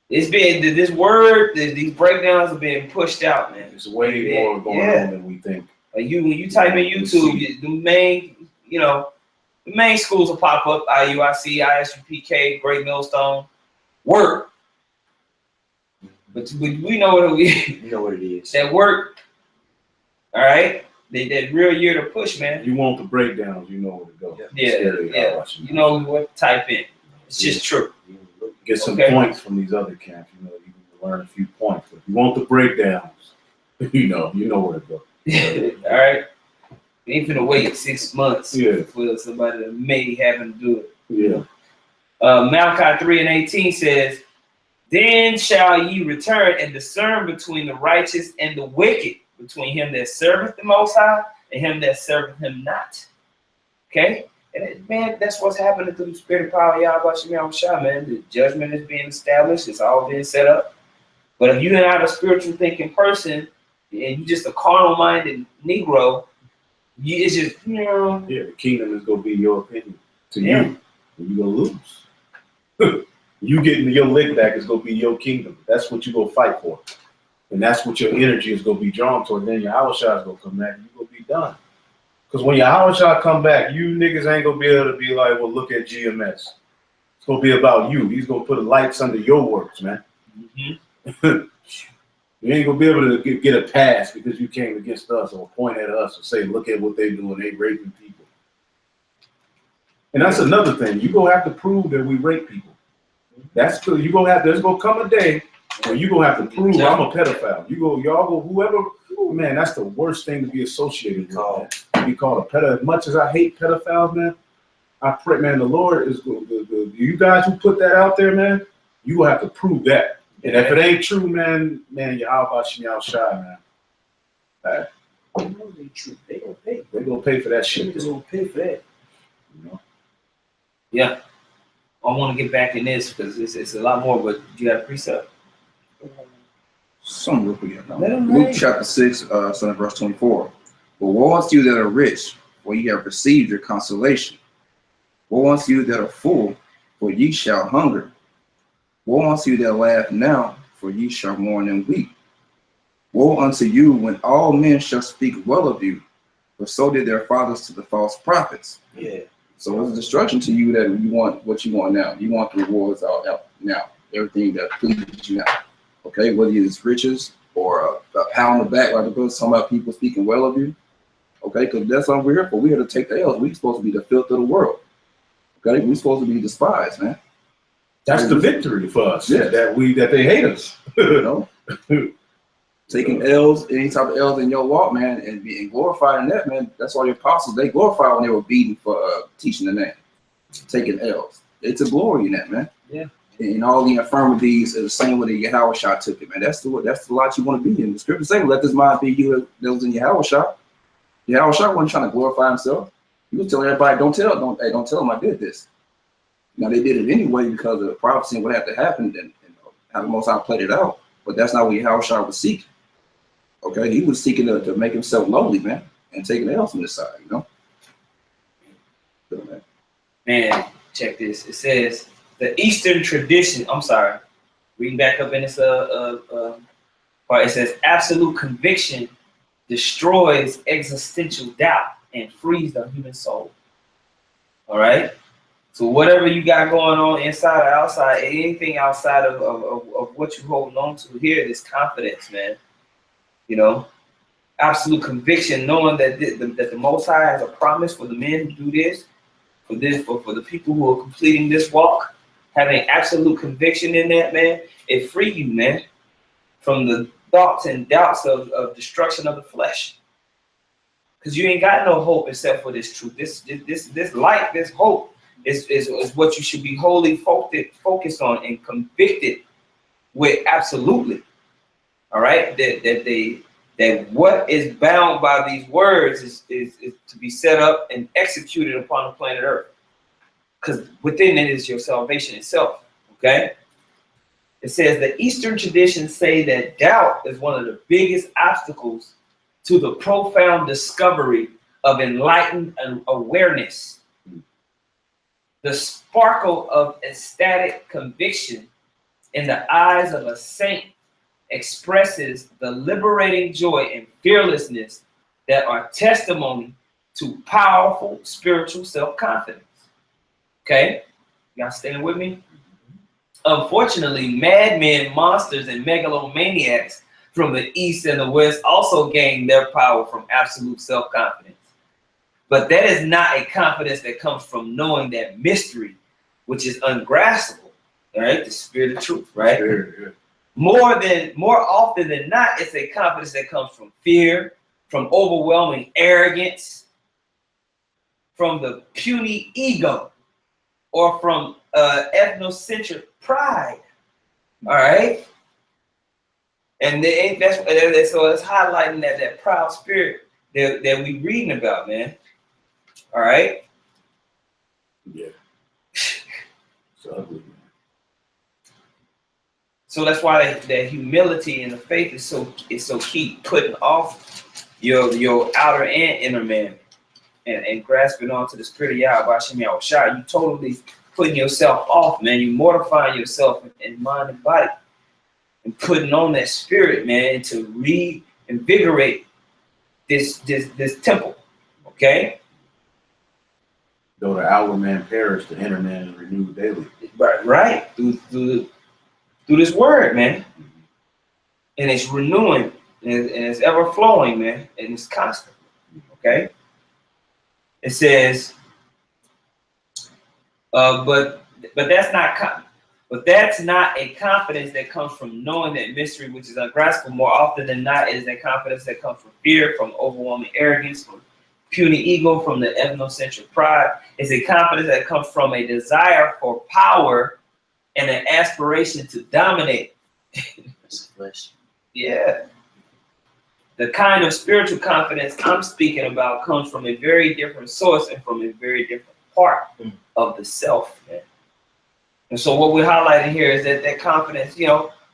it's been this word, these breakdowns are being pushed out, man. It's way more going on than we think. Like when you type in YouTube, the main schools will pop up: IUIC, ISUPK, Great Millstone, work. But we know what you know what it is. That work. All right, that real year to push, man. You want the breakdowns, you know where to go. Yeah. You know what to type in. It's just true. Get some points from these other camps. You can learn a few points. But if you want the breakdowns, you know where to go. All right. Ain't finna wait 6 months for somebody that may happen to do it. Yeah. Malachi 3:18 says, Then shall ye return and discern between the righteous and the wicked, between him that serveth the Most High and him that serveth him not. Okay? And man, that's what's happening through the spirit of power, Yahweh, man. The judgment is being established, it's all being set up. But if you're not a spiritual thinking person and you're just a carnal minded Negro, it's just, Yeah, the kingdom is gonna be your opinion to you, and you're gonna lose. You getting your lick back is gonna be your kingdom. That's what you're gonna fight for. And that's what your energy is gonna be drawn toward. Then your Yahweh is gonna come back and you're gonna be done. Because when your Yahweh come back, you niggas ain't gonna be able to be like, well, look at GMS. It's gonna be about you. He's gonna put lights under your works, man. You ain't gonna be able to get a pass because you came against us or point at us or say, look at what they doing, they raping people. And that's another thing. You're gonna have to prove that we rape people. That's true. You're gonna have, there's gonna come a day when you're gonna have to prove I'm a pedophile. Y'all go, whoever, man, that's the worst thing to be associated with. Man. To be called a pedophile. As much as I hate pedophiles, man, I pray, man, the Lord is you guys who put that out there, man, you will have to prove that. And if it ain't true, man, Yahweh Shem Shai, man. They know true. They gonna pay. They gonna pay for that shit. They gonna pay for that. You know? yeah. I want to get back in this because it's a lot more, but you got a precept? Some real quick. Luke chapter 6, starting at verse 24. But woe unto you that are rich, for ye have received your consolation. Woe unto you that are full, for ye shall hunger. Woe unto you that laugh now, for ye shall mourn and weep. Woe unto you when all men shall speak well of you, for so did their fathers to the false prophets. Yeah. So it's a destruction to you that you want what you want now. You want the rewards out now. Everything that pleases you now. Okay, whether it's riches or a pound of back, like the book talking about people speaking well of you. Okay, because that's what we're here for. We're here to take the L's. We're supposed to be the filth of the world. Okay, we're supposed to be despised, man. That's the victory for us. Yeah. That they hate us. You know? Taking L's, any type of L's in your walk, man, and being glorified in that, man. That's why the apostles, they glorified when they were beaten for teaching the name. Taking L's. It's a glory in that, man. Yeah. And all the infirmities are the same way that Yahweh Shah took it, man. That's the lot you want to be in. The scripture says, let this mind be you that was in Yahweh Shah. Yahweh Shah wasn't trying to glorify himself. He was telling everybody, don't tell them I did this. Now they did it anyway because of the prophecy and what had to happen and how the Most High played it out. But that's not what Yahweh Shah was seeking. Okay, he was seeking to make himself lowly, man, and taking the else from the side, you know. So, Man, check this. It says the Eastern tradition. I'm sorry, reading back up in this part. It says absolute conviction destroys existential doubt and frees the human soul. All right. So whatever you got going on inside or outside, anything outside of what you're holding on to here, this confidence, man. You know, absolute conviction, knowing that the Most High has a promise for the men who do this, for the people who are completing this walk, having absolute conviction in that, man, it free you, man, from the thoughts and doubts of destruction of the flesh. Because you ain't got no hope except for this truth. This light, this hope is what you should be wholly focused on and convicted with absolutely. All right, that what is bound by these words is to be set up and executed upon the planet Earth, because within it is your salvation itself. Okay, it says the Eastern traditions say that doubt is one of the biggest obstacles to the profound discovery of enlightened awareness. The sparkle of ecstatic conviction in the eyes of a saint expresses the liberating joy and fearlessness that are testimony to powerful spiritual self-confidence. Okay, y'all staying with me? Unfortunately, madmen, monsters, and megalomaniacs from the East and the West also gain their power from absolute self-confidence. But that is not a confidence that comes from knowing that mystery, which is ungraspable, all right? The spirit of truth, right? Yeah. More often than not, it's a confidence that comes from fear, from overwhelming arrogance, from the puny ego, or from ethnocentric pride. All right, and so it's highlighting that proud spirit that we reading about, man. All right. Yeah. It's ugly, man. So that's why that humility and the faith is so key. Putting off your outer and inner man, and grasping onto the spirit of Yahweh Hashem Yahushua. You totally putting yourself off, man. You mortifying yourself in mind and body, and putting on that spirit, man, to reinvigorate this temple. Okay. Though the outward man perish, the inner man is renewed daily. Right. Through this word, man. And it's renewing, and it's ever flowing, man, and it's constant. Okay. It says, but that's not a confidence that comes from knowing that mystery, which is ungraspable. More often than not, it is a confidence that comes from fear, from overwhelming arrogance, from puny ego, from the ethnocentric pride. It's a confidence that comes from a desire for power and an aspiration to dominate. Yeah. The kind of spiritual confidence I'm speaking about comes from a very different source and from a very different part of the self, man. And so what we're highlighting here is that confidence,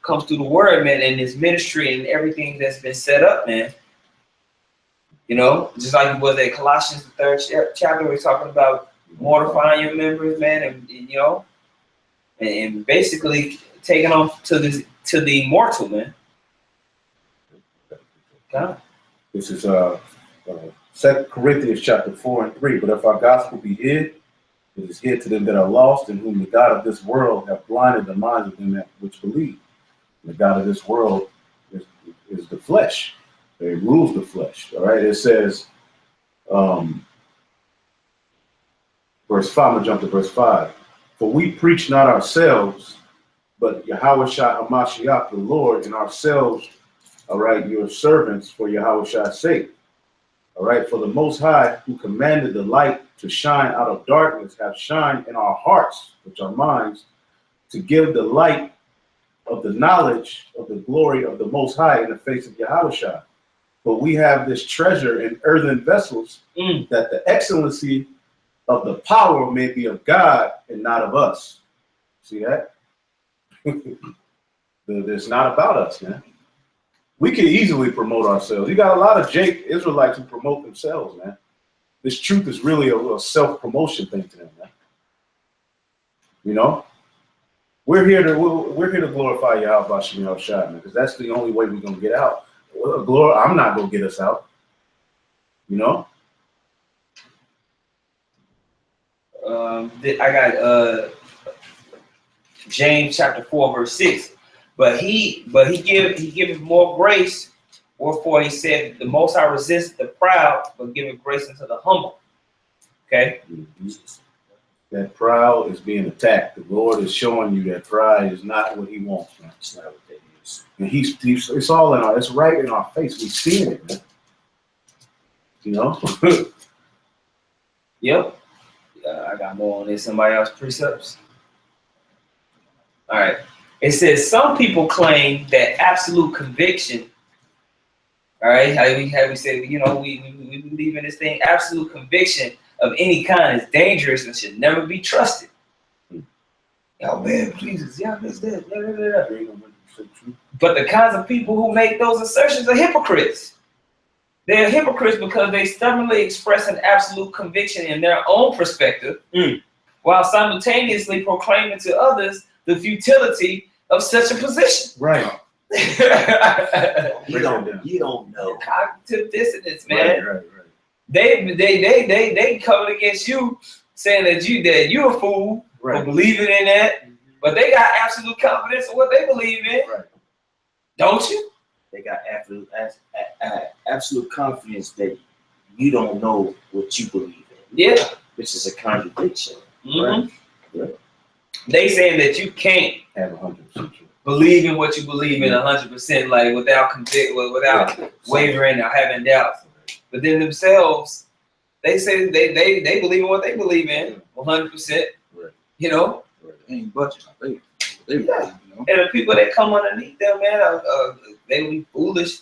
comes through the word, man, and this ministry and everything that's been set up, man. Just like it was at Colossians, the 3rd chapter, we're talking about mortifying your members, man, and basically taking on to the immortal, man. God. This is 2 Corinthians chapter 4 and 3. But if our gospel be hid, it is hid to them that are lost, in whom the God of this world hath blinded the minds of them which believe. And the God of this world is the flesh. It rules the flesh. All right. It says, verse 5, I'm going to jump to verse 5. For we preach not ourselves, but Yahushua HaMashiach, the Lord, and ourselves, all right, your servants for Yahushua's sake. All right, for the Most High, who commanded the light to shine out of darkness, have shined in our hearts, which are minds, to give the light of the knowledge of the glory of the Most High in the face of Yahushua. But we have this treasure in earthen vessels, that the excellency of the power may be of God and not of us. See that? It's not about us, man. We can easily promote ourselves. You got a lot of Jake Israelites who promote themselves, man. This truth is really a self-promotion thing to them, man. We're here to glorify Yahweh Hashem Yahushua, man, because that's the only way we're gonna get out. I'm not gonna get us out. I got James chapter 4 verse 6. But he giveth more grace, wherefore he said, the Most High resist the proud, but giveth grace unto the humble. Okay? That pride is being attacked. The Lord is showing you that pride is not what he wants, man. It's not what that is. And it's all in it's right in our face. We've seen it, man. Yep. I got more on this. Somebody else precepts. All right. It says some people claim that absolute conviction. All right, how we say, we believe in this thing. Absolute conviction of any kind is dangerous and should never be trusted. Oh man, Jesus, yeah, that's that. But the kinds of people who make those assertions are hypocrites. They're hypocrites because they stubbornly express an absolute conviction in their own perspective, while simultaneously proclaiming to others the futility of such a position. Right. You don't know. Cognitive dissonance, man. Right. They coming against you, saying that you a fool for believing in that, but they got absolute confidence in what they believe in. Right. Don't you? They got absolute confidence that you don't know what you believe in. Yeah. Which is a contradiction. Mm-hmm. Right. They saying that you can't Have 100% believe in what you believe in 100%, like without wavering or having doubts. But then themselves, they say they believe in what they believe in 100%. Right. They ain't budging. They And the people that come underneath them, man, they be foolish.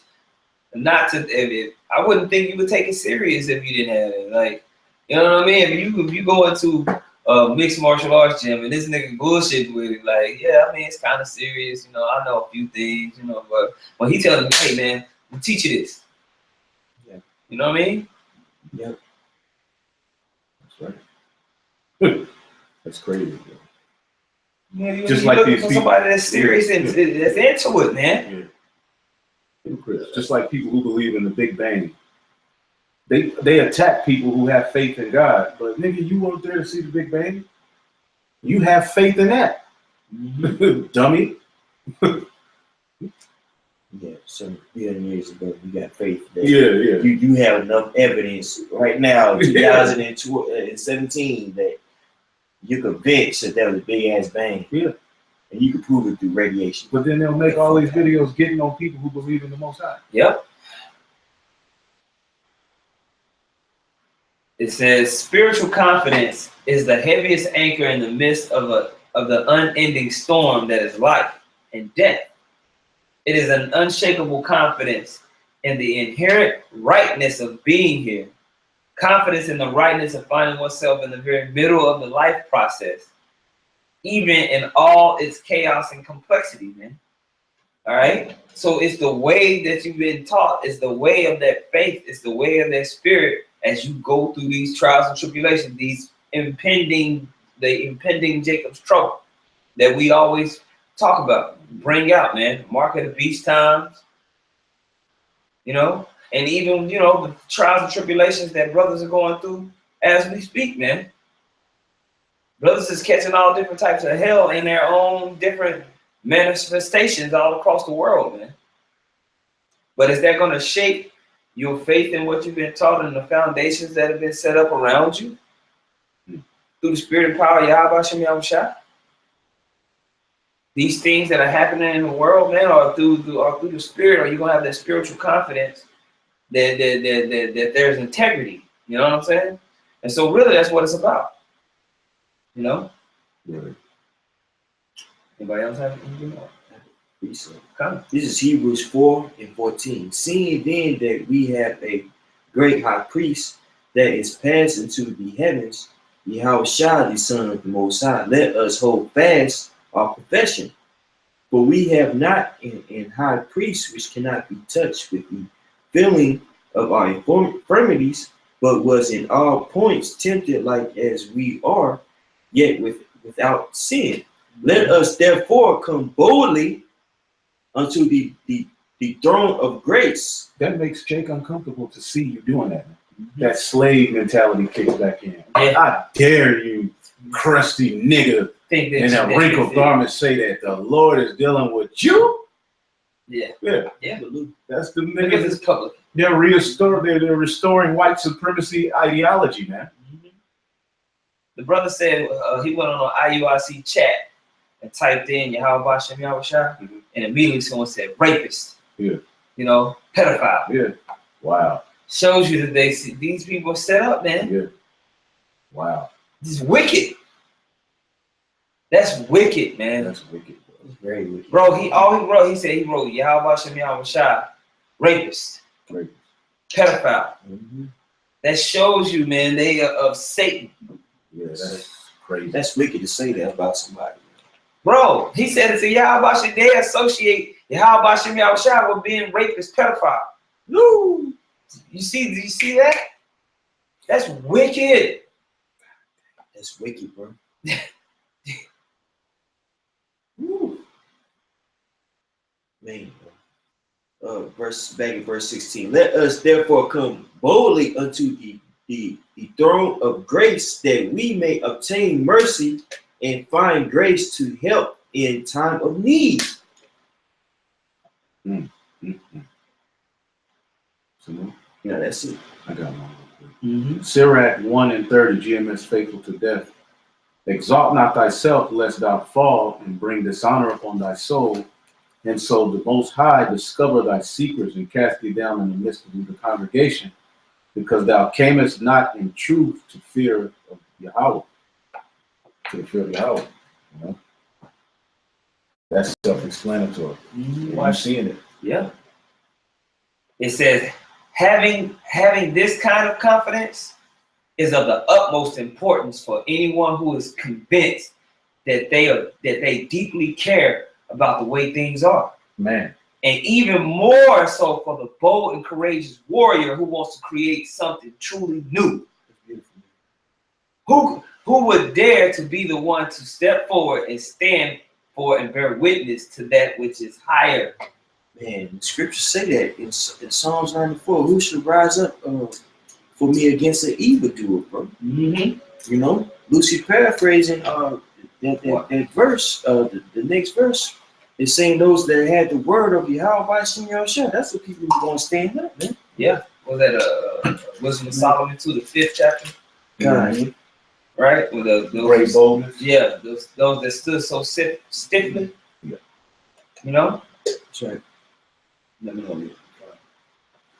not to. I wouldn't think you would take it serious if you didn't have it. Like, you know what I mean? If you go into a mixed martial arts gym and this nigga bullshit with it, like, yeah, I mean, it's kind of serious. You know, I know a few things. You know, but when he telling me, hey man, we'll teach you this. Yeah. You know what I mean? Yep. That's right. That's crazy. Bro. Yeah, Just you like looking these for people. somebody that's serious and that's into it, man. Yeah. Just like people who believe in the Big Bang. They attack people who have faith in God. But nigga, you weren't there to see the Big Bang? You have faith in that. Dummy. Yeah, some billion years ago, you got faith that Yeah. you have enough evidence right now, 2017, that you're convinced that was a big ass bang. Yeah. And you can prove it through radiation. But then they'll make all these videos getting on people who believe in the Most High. Yep. It says spiritual confidence is the heaviest anchor in the midst of the unending storm that is life and death. It is an unshakable confidence in the inherent rightness of being here. Confidence in the rightness of finding oneself in the very middle of the life process, even in all its chaos and complexity, man. All right? So it's the way that you've been taught. It's the way of that faith. It's the way of that spirit as you go through these trials and tribulations, these impending Jacob's trouble that we always talk about. Bring out, man. Mark of the beast times. You know? And even, you know, the trials and tribulations that brothers are going through as we speak, man. Brothers is catching all different types of hell in their own different manifestations all across the world, man. But is that going to shape your faith in what you've been taught and the foundations that have been set up around you through the spirit and power of Yahweh Shem Yahushua? These things that are happening in the world, man, are through the spirit, or you're going to have that spiritual confidence that there's integrity. You know what I'm saying? And so really that's what it's about. You know? Right. Anybody else have anything? This is Hebrews 4:14. Seeing then that we have a great high priest that is passed into the heavens, Yahushua, the Son of the Most High, let us hold fast our profession. For we have not an high priest which cannot be touched with the feeling of our infirmities, but was in all points tempted like as we are, yet without sin. Let us therefore come boldly unto the throne of grace. That makes Jake uncomfortable to see you doing that. That slave mentality kicks back in. I dare you, crusty nigga, in a wrinkled garment, say that the Lord is dealing with you. Yeah. That's the Look at this niggas. public. They're restoring white supremacy ideology, man. The brother said he went on an IUIC chat and typed in Yahweh Shem Yahushua, and immediately someone said rapist. Yeah. You know, pedophile. Yeah. Wow. Shows you that they see these people are set up, man. Yeah. Wow. This is wicked. That's wicked, man. That's wicked, bro. It's very wicked. Bro, he said he wrote Yahweh Shem Yahushua, rapist, Rapist. pedophile. That shows you, man, they are of Satan. Yeah, that's crazy. That's wicked to say that about somebody. Bro, he said it's a Yahweh Shem. They associate Yahweh Shem Yahushua with being rapist, pedophile. No. Do you see that? That's wicked. That's wicked, bro. Man, back in verse 16. Let us therefore come boldly unto the throne of grace, that we may obtain mercy and find grace to help in time of need. Yeah, that's it. I got one. Sirach 1:30, GMS faithful to death. Exalt not thyself, lest thou fall and bring dishonor upon thy soul. And so the Most High discover thy secrets and cast thee down in the midst of the congregation, because thou camest not in truth to fear of Yahweh. To the fear of Yahweh. You know? That's self-explanatory. Why seeing it? Yeah. It says, having this kind of confidence is of the utmost importance for anyone who is convinced that they deeply care about the way things are. Man. And even more so for the bold and courageous warrior who wants to create something truly new. Who would dare to be the one to step forward and stand for and bear witness to that which is higher? Man, the scriptures say that in Psalms 94, who should rise up for me against the evildoer, bro? Mm-hmm. You know, Lucy paraphrasing that verse, the next verse, is saying those that had the word of Yahweh Shem Yahushua, that's the people who gonna stand up, man. Yeah. Was that Wisdom of Solomon 2, the 5th chapter? God, Right? With those Great boldness. Yeah, those that stood so stiffly. Yeah. You know? that's right. Let me know.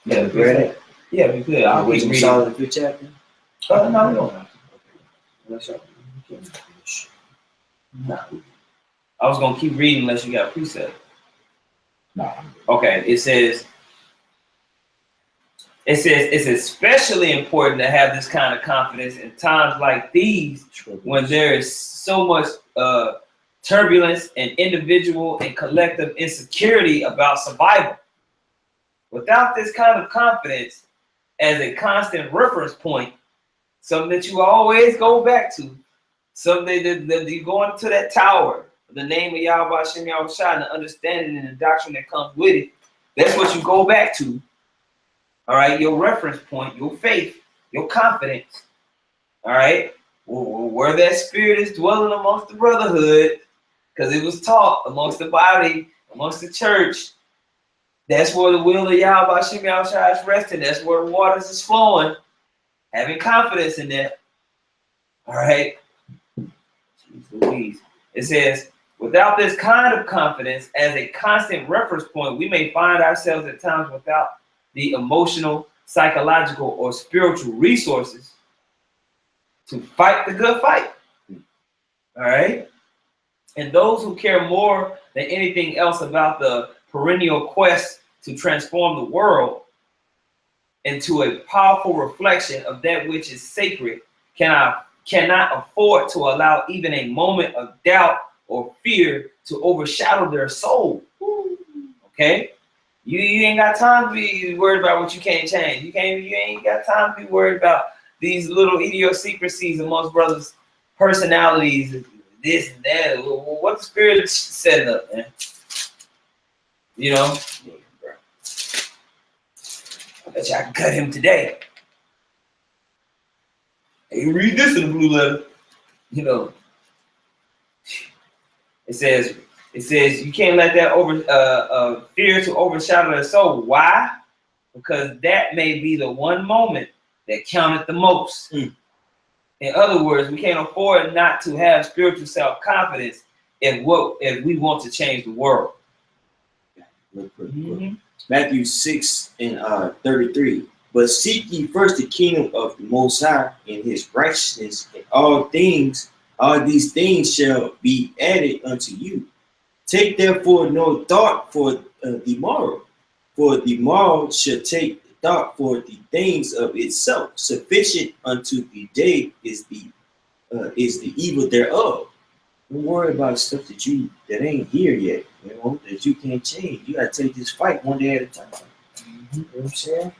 Yeah, we read it? Yeah, we could. I'll keep Wisdom reading. Solomon 5th chapter. No, we don't have to. Unless y'all- Nah. I was gonna keep reading unless you got a precept. Nah. Okay, it says it's especially important to have this kind of confidence in times like these when there is so much turbulence and individual and collective insecurity about survival. Without this kind of confidence as a constant reference point, something that you always go back to, something that you go into that tower, the name of Yahweh Shem Yahushua and the understanding and the doctrine that comes with it, that's what you go back to. All right, your reference point, your faith, your confidence. All right, where that spirit is dwelling amongst the brotherhood, because it was taught amongst the body, amongst the church. That's where the will of Yahweh Shem Yahushua is resting. That's where the waters is flowing. Having confidence in that. All right. Jeez Louise. It says, without this kind of confidence as a constant reference point, we may find ourselves at times without the emotional, psychological, or spiritual resources to fight the good fight. All right. And those who care more than anything else about the perennial quest to transform the world into a powerful reflection of that which is sacred cannot afford to allow even a moment of doubt or fear to overshadow their soul. Okay? You ain't got time to be worried about what you can't change. You ain't got time to be worried about these little idiosyncrasies amongst brothers' personalities, this and that. What the spirit is setting up, man. You know? I bet you I can cut him today. Hey, read this in the blue letter. You know. It says you can't let that fear to overshadow the soul. Why? Because that may be the one moment that counted the most. In other words, we can't afford not to have spiritual self-confidence if we want to change the world. Matthew 6 and 33. But seek ye first the kingdom of the Most High and his righteousness, and all these things shall be added unto you. Take therefore no thought for the morrow, for the morrow shall take thought for the things of itself. Sufficient unto the day is the evil thereof. Don't worry about stuff that ain't here yet, you know, that you can't change. You gotta take this fight one day at a time. You know what I'm saying?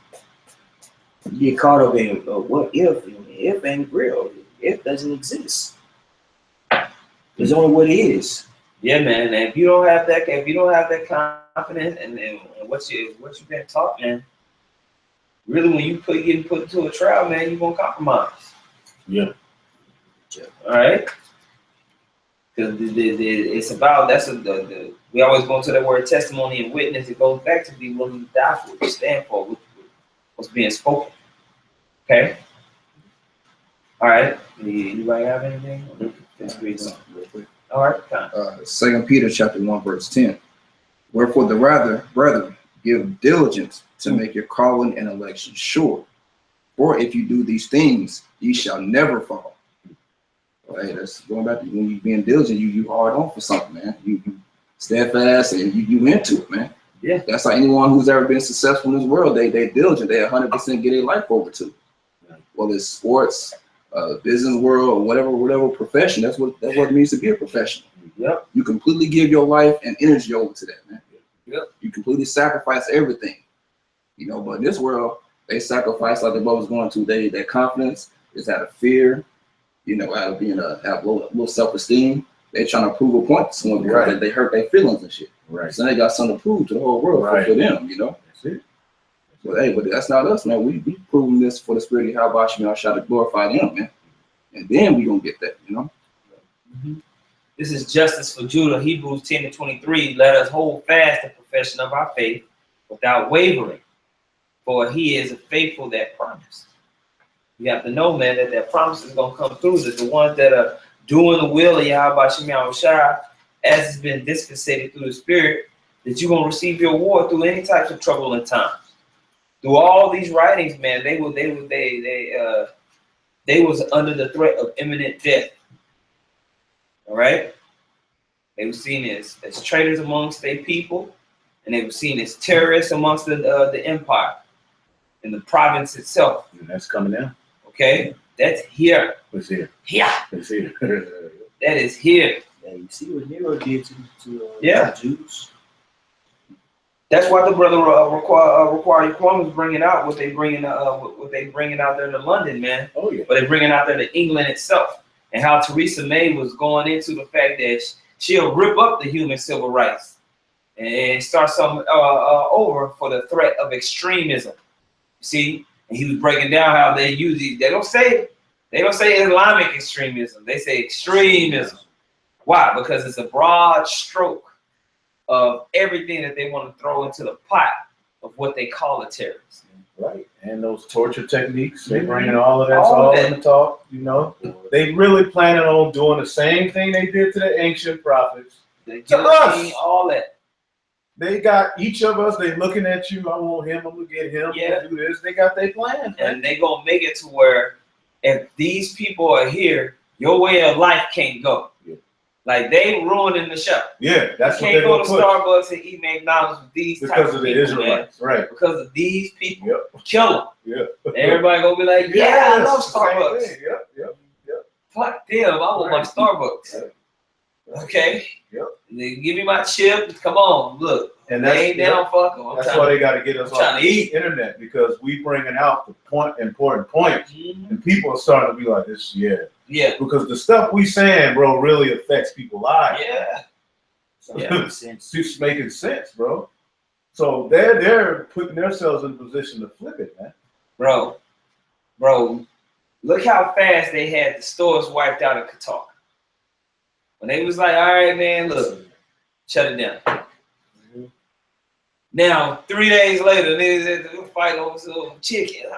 You get caught up in what if? If ain't real. If doesn't exist. It's only what it is. Yeah, man. And if you don't have that confidence and what you've been taught, man, really when you getting put into a trial, man, you're gonna compromise. Yeah. All right. Because it's about we always go to that word testimony and witness. It goes back to be willing to die for what you stand for, what's being spoken. Okay. All right. Anybody have anything? Let's read something real quick. All right. 2 Peter chapter 1 verse 10. Wherefore the rather, brethren, give diligence to make your calling and election sure. For if you do these things, ye shall never fall. Well, hey, that's going back to when you being diligent, you hard on for something, man. You steadfast and you into it, man. Yeah. That's like anyone who's ever been successful in this world. They diligent. They 100% get their life over to. Whether it's sports, business world, whatever profession. That's what it means to be a professional. Yep. You completely give your life and energy over to that, man. Yep. You completely sacrifice everything. You know, but in this world, they sacrifice like the brother's going to. Their confidence is out of fear, you know, out of being have low self-esteem. They trying to prove a point to someone because they hurt their feelings and shit. Right. So they got something to prove to the whole world for them, you know. That's it. But hey, but that's not us, man. We proving this for the spirit of Yahweh Shemel Shah to glorify them, man. And then we gonna get that, you know. This is justice for Judah. Hebrews 10:23. Let us hold fast the profession of our faith without wavering, for he is faithful that promised. You have to know, man, that promise is gonna come through. That the ones that are doing the will of Yahweh Shemel Shah, as it's been dispensated through the Spirit, that you're gonna receive your reward through any types of troubling times. Through all these writings, man, they was under the threat of imminent death. All right, they were seen as traitors amongst their people, and they were seen as terrorists amongst the empire and the province itself. And that's coming down. Okay, that's here. It's here. Here. It's here. That is here. Yeah, you see what Nero did to Yeah. the Jews. That's why the brother required Kwame was bringing out what they bringing out there to London, man. Oh yeah. But they're bringing out there to England itself, and how Theresa May was going into the fact that she'll rip up the human civil rights and start something over for the threat of extremism. See, and he was breaking down how they use it. They don't say Islamic extremism. They say extremism. Why? Because it's a broad stroke of everything that they want to throw into the pot of what they call a terrorist. Right. And those torture techniques, they bringing all of that all in the talk, you know. They really planning on doing the same thing they did to the ancient prophets. They To us. all that. They got each of us, they looking at you, I want him, I'm gonna get him, I'm gonna do this. They got their plans, man. And they gonna make it to where if these people are here, your way of life can't go. Yeah. Like they ruining the show. Yeah, that's you what can't they're go gonna to push. Starbucks and eat McDonald's with these types Because of of the people, Israelites, man. right. Because of these people, Yep. kill them. Yeah. Everybody gonna be like, yeah, I love Starbucks. Yep. Fuck them, I want my Starbucks. Right. Okay? Yep. They give me my chip. Come on, look. And they ain't down, fuck them. That's why they got to get us off trying to the eat. internet, because we bringing out the important points, and people are starting to be like this. Yeah, because the stuff we saying, bro, really affects people's lives. Yeah. It's just making sense, bro. So they're putting themselves in a position to flip it, man. Bro, look how fast they had the stores wiped out in Qatar. When they was like, all right, man, look, shut it down. Now, 3 days later, they fight over some chicken.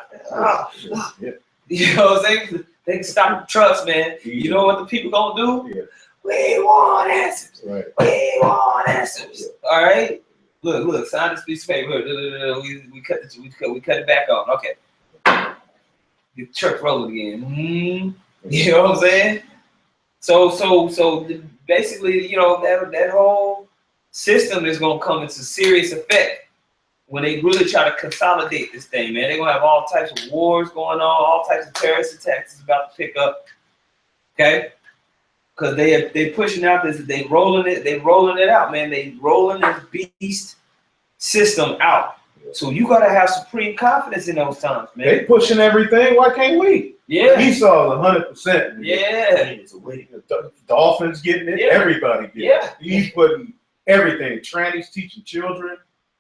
You know what I'm saying? They can stop the trucks, man. You know what the people gonna do? Yeah. We want answers. Right. We want answers. All right. Look. Sign this piece of paper. We cut it back on. Okay. Get the truck rolling again. You know what I'm saying? So basically, you know, that whole system is gonna come into serious effect when they really try to consolidate this thing, man. They're gonna have all types of wars going on, all types of terrorist attacks is about to pick up. Okay? Because they pushing out this, they rolling it out, man. They rolling this beast system out. So you gotta have supreme confidence in those times, man. They pushing everything. Why can't we? Yeah. Esau's 100%. Yeah. It's a way. Dolphins getting it. Yeah. Everybody getting Yeah. it. He's putting everything. Trannies teaching children.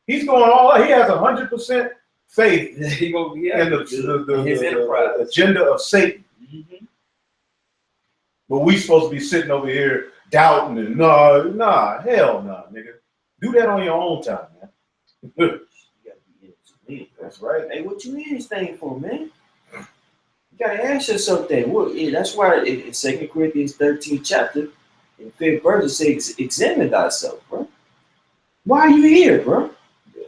He's going all out. He has 100% faith in his enterprise. the agenda of Satan. Mm-hmm. But we supposed to be sitting over here doubting and hell nah, nigga. Do that on your own time, man. You gotta be in it. That's right. Hey, what you in this thing for, man? You gotta ask yourself that. That's why in 2 Corinthians 13 chapter, in 5th verse, it says, examine thyself, bro. Why are you here, bro?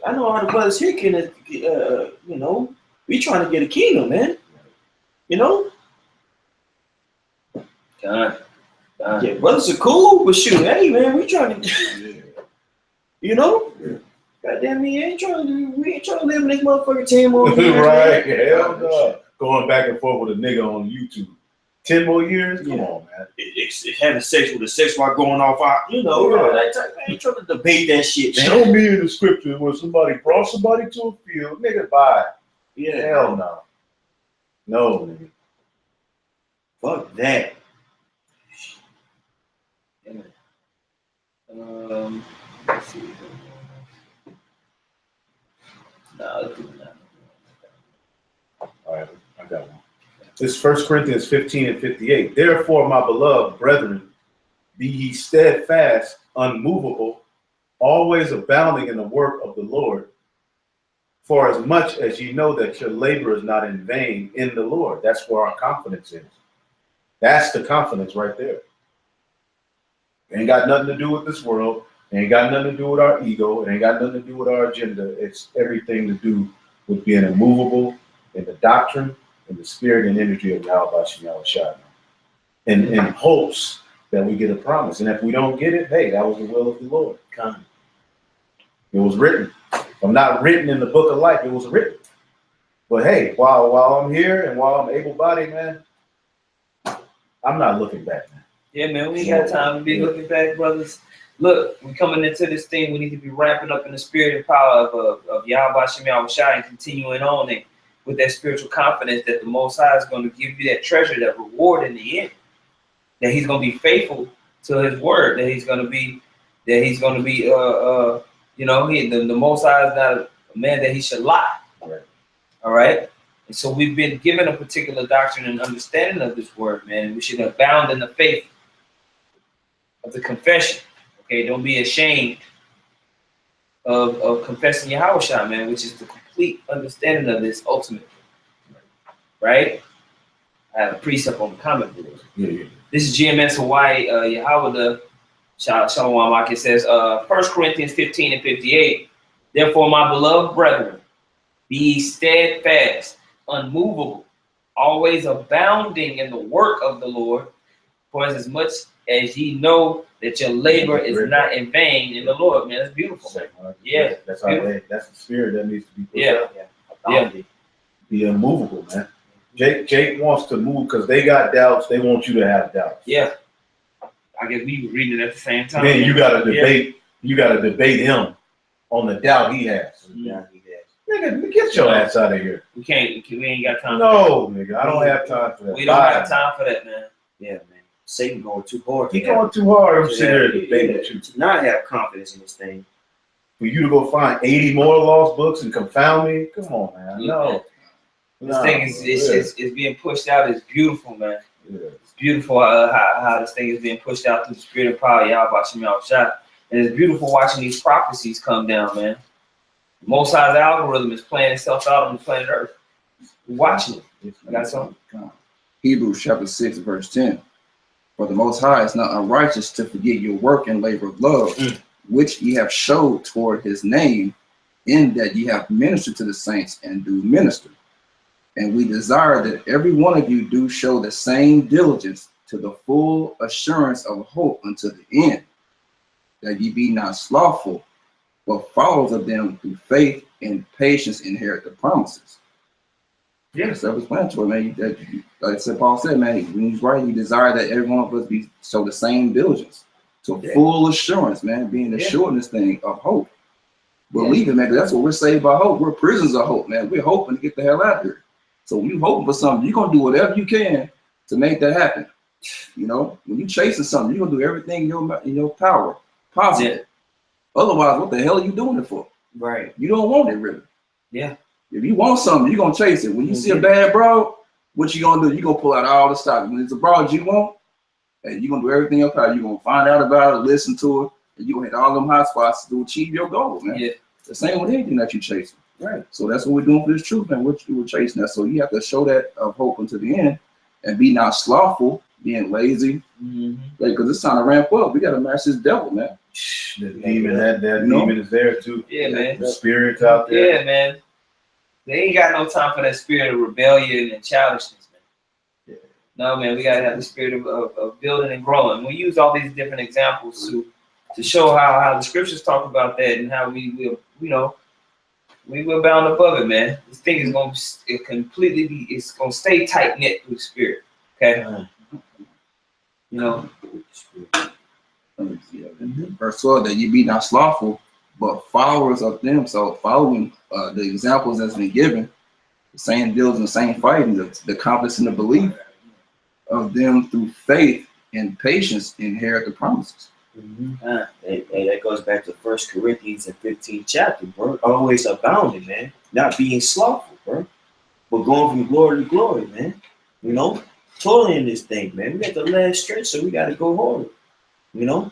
I know all the brothers here can, you know, we trying to get a kingdom, man. You know? God. Yeah, brothers are cool, but shoot, hey, man, we trying to, you know? Yeah. Goddamn, we ain't trying to live in this motherfucker 10 more years. Right? Hell no. Going back and forth with a nigga on YouTube. 10 more years? Come on, man. It's having sex with a sex while going off out. You know, I ain't trying to debate that shit, man. Show me in the scripture where somebody brought somebody to a field. Nigga, bye. Yeah. Hell no. No, nigga. Fuck that. Let's see. No, let's do that. All right, I got one. This is 1 Corinthians 15 and 58. Therefore, my beloved brethren, be ye steadfast, unmovable, always abounding in the work of the Lord, for as much as ye know that your labor is not in vain in the Lord. That's where our confidence is. That's the confidence right there. It ain't got nothing to do with this world. It ain't got nothing to do with our ego. It ain't got nothing to do with our agenda. It's everything to do with being immovable in the doctrine, in the spirit and energy of Yahweh Shai. In hopes that we get a promise. And if we don't get it, hey, that was the will of the Lord. Come. It was written. If I'm not written in the book of life, it was written. But hey, while I'm here and while I'm able-bodied, man, I'm not looking back, man. Yeah, man, we ain't got time to be looking back, brothers. Look, we coming into this thing, we need to be ramping up in the spirit and power of Yahweh Shai and continuing on it with that spiritual confidence that the Most High is going to give you that treasure, that reward in the end. That He's going to be faithful to His word. That He's going to be, you know, the Most High is not a man that He should lie. Right. All right. And so we've been given a particular doctrine and understanding of this word, man. We should abound in the faith of the confession. Okay, don't be ashamed of confessing Yahweh, man, which is the complete understanding of this ultimate. Right? I have a precept on the comment board. Yeah. This is GMS Hawaii, Yahweh the Shalom. It says, 1 Corinthians 15 and 58. Therefore, my beloved brethren, be steadfast, unmovable, always abounding in the work of the Lord, for as much as ye know that your labor is not in vain in the Lord. Man, that's beautiful. Yeah, that's the spirit that needs to be put out. Yeah. Be immovable, man. Jake wants to move because they got doubts. They want you to have doubts. Yeah. I guess we were reading it at the same time. Then you got to debate. Yeah. You got to debate him on the doubt he has. Nigga, get your ass out of here. We ain't got time. No, nigga, I don't have time for that. We don't have time for that, man. Yeah, man. Satan going too hard. He going too hard. I'm sitting here debating with you. To not have confidence in this thing. For you to go find 80 more lost books and confound me? Come on, man. No. This thing is being pushed out. It's beautiful, man. Yeah. It's beautiful how this thing is being pushed out through the spirit of power, Yahweh Shai. And it's beautiful watching these prophecies come down, man. The Most High's algorithm is playing itself out on the planet Earth. We're watching it. I got something. Hebrews chapter 6, verse 10. For the Most High is not unrighteous to forget your work and labor of love, which ye have showed toward His name, in that ye have ministered to the saints and do minister. And we desire that every one of you do show the same diligence to the full assurance of hope unto the end, that ye be not slothful, but followers of them through faith and patience inherit the promises. Yeah, self-explanatory, man. Like I said, Paul said, man, when he's right, he desired that every one of us be show the same diligence to full assurance, man, being assured in this thing of hope. Believe it, man, 'cause that's what we're saved by hope. We're prisoners of hope, man. We're hoping to get the hell out of here. So when you're hoping for something, you're gonna do whatever you can to make that happen. You know, when you're chasing something, you're gonna do everything in your power, positive. Yeah. Otherwise, what the hell are you doing it for? Right. You don't want it, really. Yeah. If you want something, you're gonna chase it. When you see a bad broad, what you gonna do? You're gonna pull out all the stock. When it's a broad you want, and you're gonna do everything else. You're gonna find out about it, listen to it, and you're gonna hit all them hot spots to achieve your goal, man. Yeah. The same with anything that you're chasing. Right. So that's what we're doing for this truth, man. We're chasing that. So you have to show that of hope until the end and be not slothful, being lazy. Because it's time to ramp up. We gotta match this devil, man. The demon, that demon is there too. Yeah, man. The spirit's out there. Yeah, man. They ain't got no time for that spirit of rebellion and childishness, man. Yeah. No, man, we gotta have the spirit of building and growing. We use all these different examples to show how the scriptures talk about that and how we will, you know, we will bound above it, man. This thing is gonna it's gonna stay tight knit through the spirit. Okay, you know. Verse 12, that ye be not slothful, but followers of them. So following the examples that's been given, the same deals and the same fighting, the confidence in the belief of them through faith and patience inherit the promises. That goes back to 1 Corinthians and 15th chapter, bro. Always abounding, man. Not being slothful, bro. But going from glory to glory, man. You know, totally in this thing, man. We got the last stretch, so we got to go hard. You know,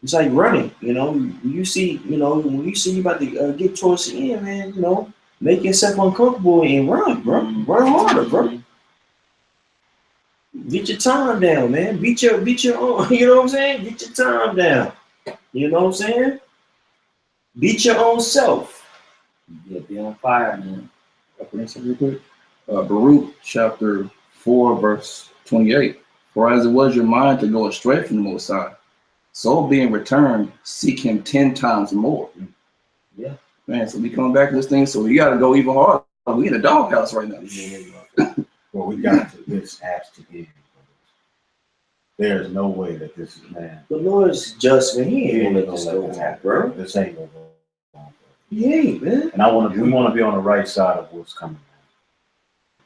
it's like running. You know, when you see you about to get towards the end, man. You know, make yourself uncomfortable and run, bro. Run harder, bro. Get your time down, man. Beat your own, you know what I'm saying? Get your time down. You know what I'm saying? Beat your own self. Yeah, be on fire, man. Real quick. Baruch chapter 4, verse 28. For as it was your mind to go astray from the Most High, so being returned, seek him 10 times more. Yeah. Man, so we coming back to this thing, so we got to go even harder. We in a doghouse right now. Well, we got to. This has to be. There's no way that this is, man. The Lord's just, man. He ain't gonna let this gonna go let on, this bro. happen. This ain't gonna go on. He ain't, man. And we want to be on the right side of what's coming.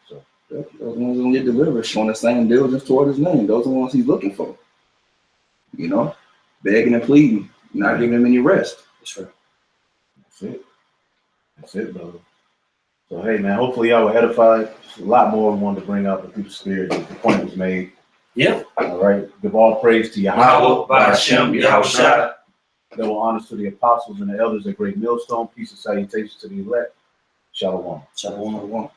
So Those ones gonna get delivered, showing the same diligence toward his name. Those are the ones he's looking for. You know, begging and pleading, not giving him any rest. That's right. That's it, brother. So hey, man. Hopefully y'all were edified. There's a lot more we wanted to bring out through the spirit. The point was made. Yeah. All right. Give all praise to Yahweh, double honors to the apostles and the elders at Great Millstone. Peace and salutations to the elect. Shalom. Shalom.